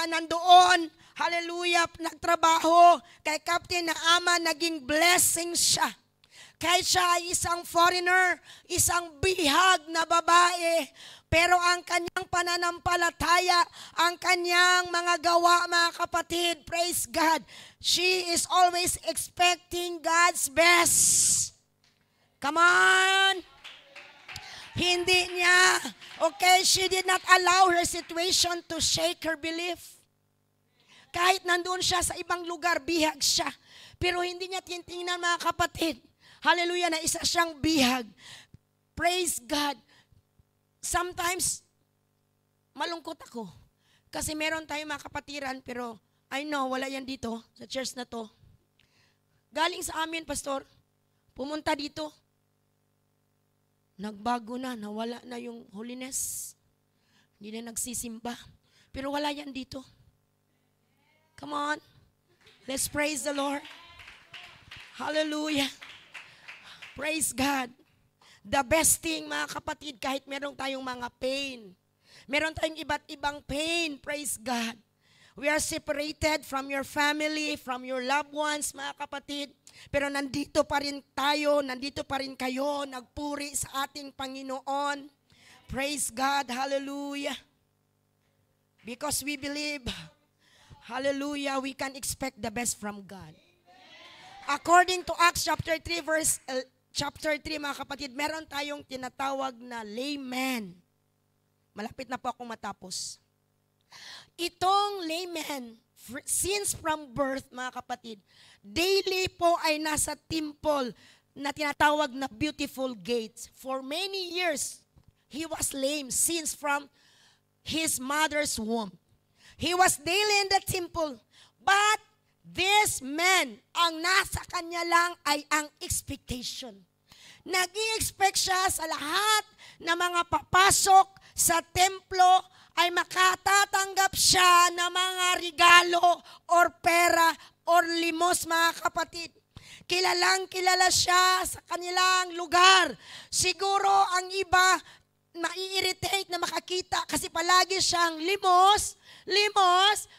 Speaker 2: nandoon, hallelujah, nagtrabaho kay Captain Naaman, naging blessing siya. Kahit siya ay isang foreigner, isang bihag na babae, pero ang kanyang pananampalataya, ang kanyang mga gawa, mga kapatid, praise God, she is always expecting God's best. Come on! Hindi niya, okay, she did not allow her situation to shake her belief. Kahit nandun siya sa ibang lugar, bihag siya. Pero hindi niya tinitingnan, mga kapatid, hallelujah, na isa siyang bihag. Praise God. Sometimes, malungkot ako. Kasi meron tayong mga kapatiran, pero I know, wala yan dito, sa church na to. Galing sa amin, pastor, pumunta dito. Nagbago na, nawala na yung holiness. Hindi na nagsisimba. Pero wala yan dito. Come on. Let's praise the Lord. Hallelujah. Praise God. The best thing, mga kapatid, kahit meron tayong mga pain, meron tayong iba't ibang pain, praise God. We are separated from your family, from your loved ones, mga kapatid. Pero nandito pa rin tayo, nandito pa rin kayo, nagpuri sa ating Panginoon. Praise God, hallelujah. Because we believe, hallelujah, we can expect the best from God. According to Acts chapter 3, chapter 3, mga kapatid, meron tayong tinatawag na layman. Malapit na po akong matapos. Itong layman, since from birth, mga kapatid, daily po ay nasa temple na tinatawag na Beautiful Gate. For many years, he was lame since from his mother's womb. He was daily in the temple, but this man, ang nasa kanya lang ay ang expectation. Nag-i-expect siya sa lahat na mga papasok sa templo ay makatatanggap siya ng mga regalo or pera or limos, mga kapatid. Kilalang kilala siya sa kanilang lugar. Siguro ang iba mai-irritate na makakita kasi palagi siyang limos,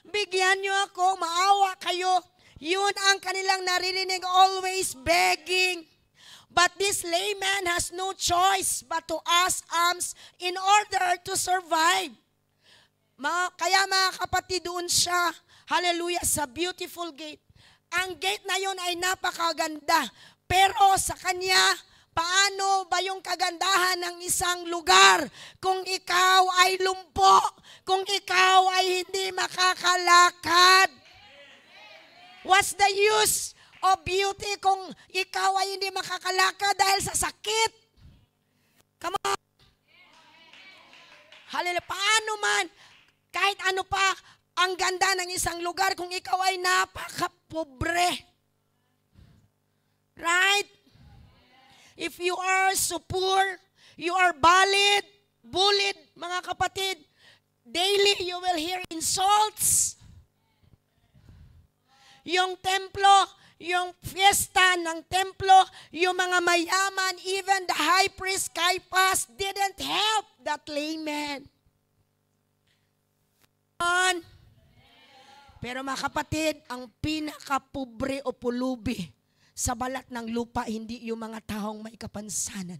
Speaker 2: bigyan niyo ako, maawa kayo. Yun ang kanilang naririnig, always begging. But this layman has no choice but to ask alms in order to survive. Kaya mga kapatid, doon siya, hallelujah, sa Beautiful Gate. Ang gate na yun ay napakaganda. Pero sa kanya, paano ba yung kagandahan ng isang lugar kung ikaw ay lumpo, kung ikaw ay hindi makakalakad? What's the use of beauty kung ikaw ay hindi makakalakad dahil sa sakit? Come on. Hallelujah. Paano man, kahit ano pa ang ganda ng isang lugar kung ikaw ay napaka-pobre. Right? If you are so poor, you are bullied, mga kapatid, daily you will hear insults. Yung templo, yung fiesta ng templo, yung mga mayaman, even the high priest Caiaphas didn't help that layman. Pero mga kapatid, ang pinakapobre o pulubi sa balat ng lupa, hindi yung mga taong may kapansanan.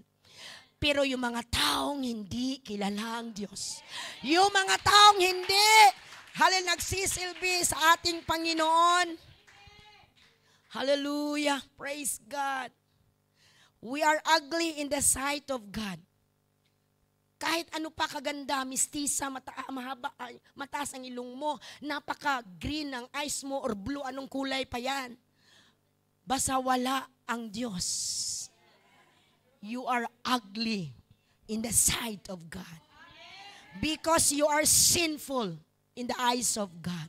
Speaker 2: Pero yung mga taong hindi kilala ang Diyos. Yung mga taong hindi, nagsisilbi sa ating Panginoon. Hallelujah. Praise God. We are ugly in the sight of God. Kahit ano pa kaganda, mistisa, mahaba, mataas ang ilong mo, napaka-green ang eyes mo or blue, anong kulay pa yan. Basta wala ang Diyos. You are ugly in the sight of God. Because you are sinful in the eyes of God.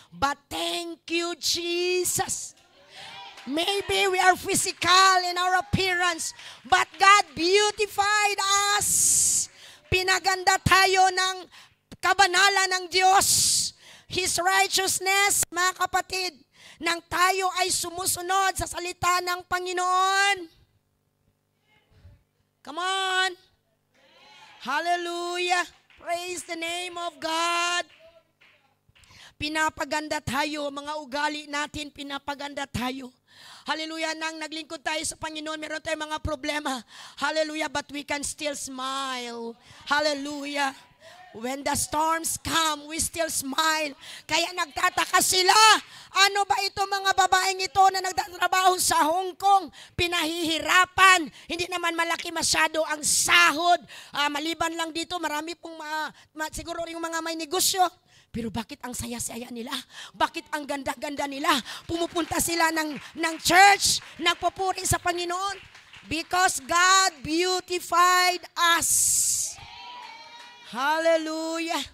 Speaker 2: But thank you, Jesus. Maybe we are physical in our appearance, but God beautified us. Pinaganda tayo ng kabanalan ng Diyos. His righteousness, mga kapatid, nang tayo ay sumusunod sa salita ng Panginoon. Come on. Hallelujah. Praise the name of God. Pinapaganda tayo, mga ugali natin, pinapaganda tayo. Hallelujah, nang naglingkod tayo sa Panginoon, meron tayong mga problema. Hallelujah, but we can still smile. Hallelujah. When the storms come, we still smile. Kaya nagtataka sila, ano ba ito mga babaeng ito na nagtatrabaho sa Hong Kong? Pinahihirapan. Hindi naman malaki masyado ang sahod. Maliban lang dito, marami pong siguro yung mga may negosyo. Pero bakit ang saya-saya nila? Bakit ang ganda-ganda nila? Pumupunta sila ng church, nagpupuri sa Panginoon. Because God beautified us. Hallelujah.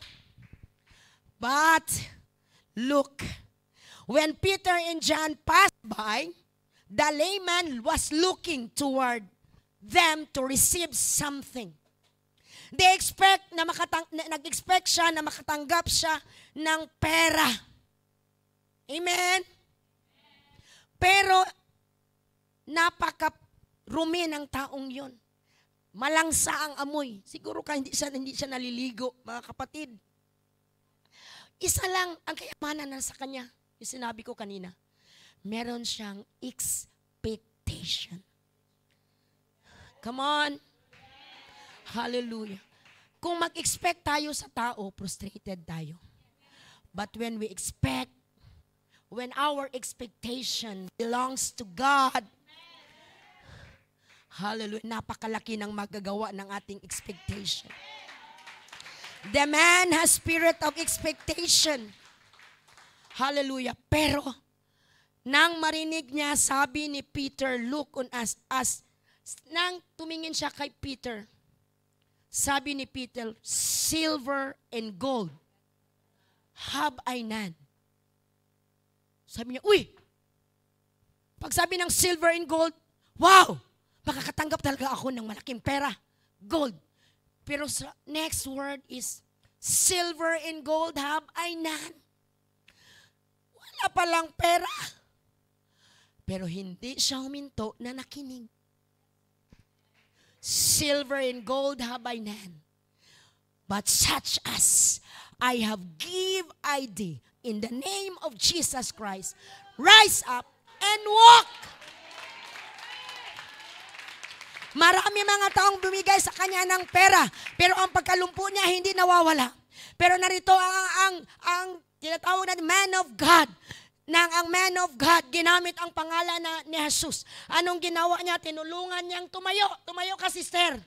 Speaker 2: But, look, when Peter and John passed by, the layman was looking toward them to receive something. They expect na nag-expect siya na makatanggap siya ng pera. Amen? Pero, napaka-rumi ng taong yun. Malangsa ang amoy. Siguro hindi siya naliligo, mga kapatid. Isa lang ang kayamanan na sa kanya. Yung sinabi ko kanina. Meron siyang expectation. Come on. Hallelujah. Kung mag-expect tayo sa tao, frustrated tayo. But when we expect, when our expectation belongs to God, hallelujah, napakalaki ng magagawa ng ating expectation. The man has spirit of expectation. Hallelujah. Pero, nang marinig niya, sabi ni Peter, look on us. Nang tumingin siya kay Peter, sabi ni Peter, silver and gold have I none. Sabi niya, uy! Pag sabi ng silver and gold, wow! Makakatanggap talaga ako ng malaking pera. Gold. Pero next word is, silver and gold have I none. Wala palang pera. Pero hindi siya huminto na nakinig. Silver and gold have I none, but such as I have give I thee, in the name of Jesus Christ, rise up and walk. Marami mga taong bumigay sa kanya ng pera, pero ang pagkalumpo niya hindi nawawala. Pero narito ang tinatawag na man of God. Ang man of God, ginamit ang pangalan ni Jesus. Anong ginawa niya? Tinulungan niyang tumayo. Tumayo ka, sister.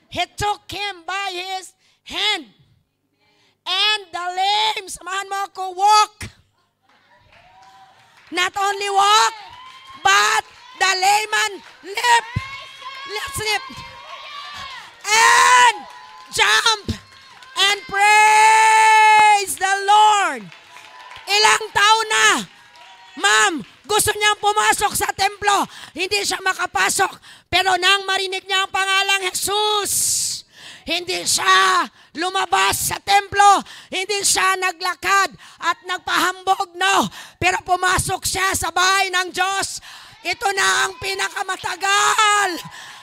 Speaker 2: He took him by his hand. And the lame, samahan mo ako, walk. Not only walk, but the layman leap. Let's leap. And jump. And praise the Lord. Ilang taon na, ma'am, gusto niyang pumasok sa templo. Hindi siya makapasok. Pero nang marinig niya ang pangalang Jesus, hindi siya lumabas sa templo. Hindi siya naglakad at nagpahambog, no. Pero pumasok siya sa bahay ng Diyos. Ito na ang pinakamatagal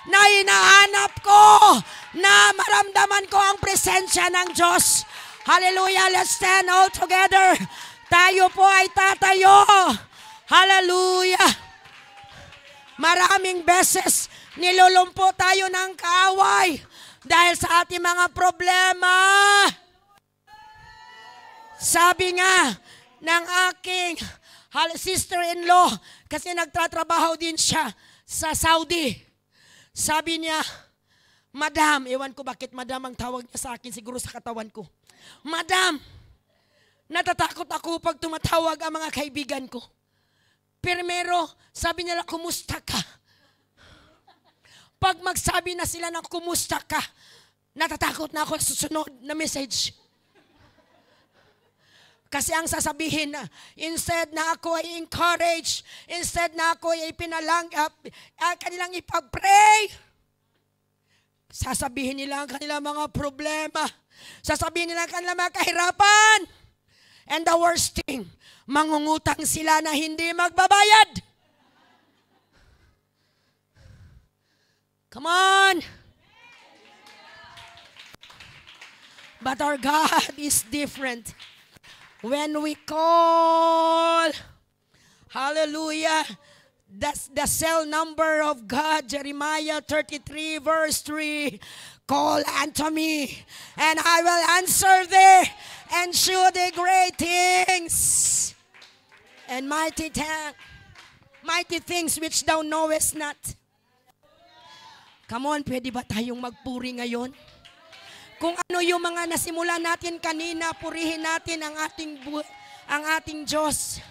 Speaker 2: na hinahanap ko, na maramdaman ko ang presensya ng Diyos. Hallelujah, let's stand all together. Tayo po ay tatayo. Hallelujah. Maraming beses nilulumpo tayo ng kaaway dahil sa ating mga problema. Sabi nga ng aking sister-in-law, kasi nagtatrabaho din siya sa Saudi. Sabi niya, Madam, ewan ko bakit Madam ang tawag niya sa akin, siguro sa katawan ko. Madam, natatakot ako pag tumatawag ang mga kaibigan ko. Primero, sabi nila, kumusta ka? Pag magsabi na sila ng kumusta ka, natatakot na ako sa susunod na message. Kasi ang sasabihin na, instead na ako ay encourage, instead na ako ay kanilang ipag-pray, sasabihin nila ang kanilang mga problema, sasabihin nila ang kanilang mga kahirapan, and the worst thing, mangungutang sila na hindi magbabayad. Come on! But our God is different. When we call, hallelujah, that's the cell number of God, Jeremiah 33 verse 3. Call unto me, and I will answer thee, and show thee great things, and mighty things which thou knowest not. Come on, pwede ba tayong magpuri ngayon? Kung ano yung mga nasimula natin kanina, purihin natin ang ating Diyos.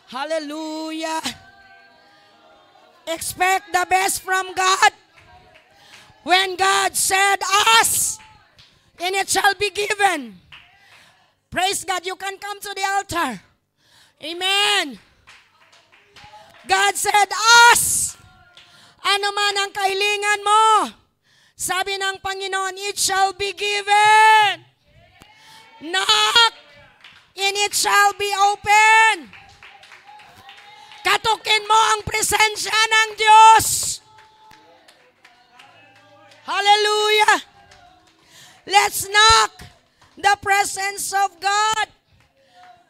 Speaker 2: Hallelujah. Expect the best from God. When God said, ask, and it shall be given. Praise God, you can come to the altar. Amen. God said, ask. Ano man ang kahilingan mo, sabi ng Panginoon, it shall be given. Knock, and it shall be open. Katukin mo ang presensya ng Diyos. Hallelujah. Let's knock the presence of God.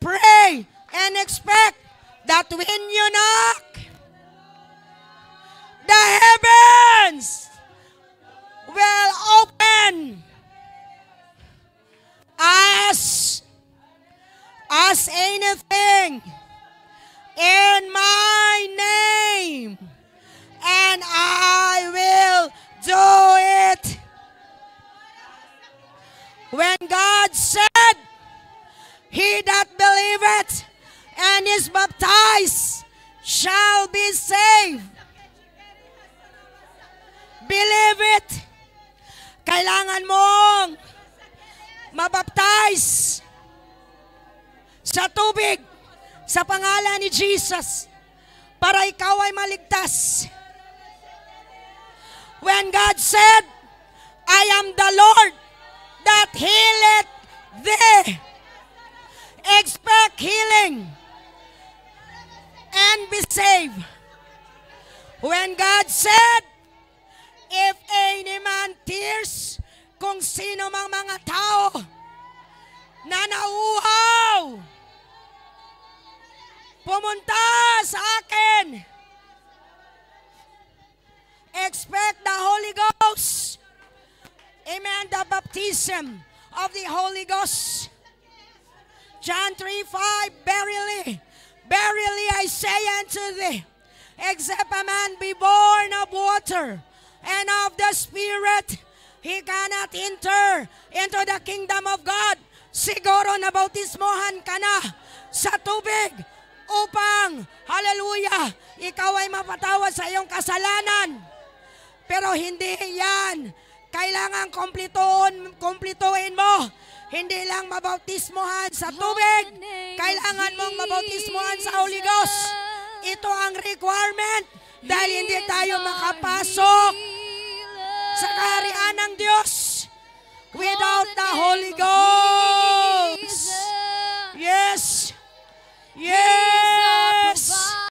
Speaker 2: Pray and expect that when you knock, the heavens will open. Ask anything in my name, and I will do it. When God said, he that believeth and is baptized shall be saved. Believe it. Kailangan mong mabaptize sa tubig sa pangalan ni Jesus para ikaw ay maligtas. When God said, I am the Lord that healeth thee, expect healing and be saved. When God said, if any man tears, kung sino mang mga tao na nauuhaw, pumunta sa akin, expect the Holy Ghost. Amen. The baptism of the Holy Ghost. John 3:5, verily I say unto thee, except a man be born of water and of the Spirit, he cannot enter into the kingdom of God. Siguro nabautismohan ka na sa tubig upang, hallelujah, ikaw ay mapatawad sa iyong kasalanan. Pero hindi yan. Kailangan kumplituhin mo. Hindi lang mabautismohan sa tubig. Kailangan mong mabautismohan sa Holy Ghost. Ito ang requirement dahil hindi tayo makapasok sa kaharian ng Diyos without the Holy Ghost. Yes. Yes.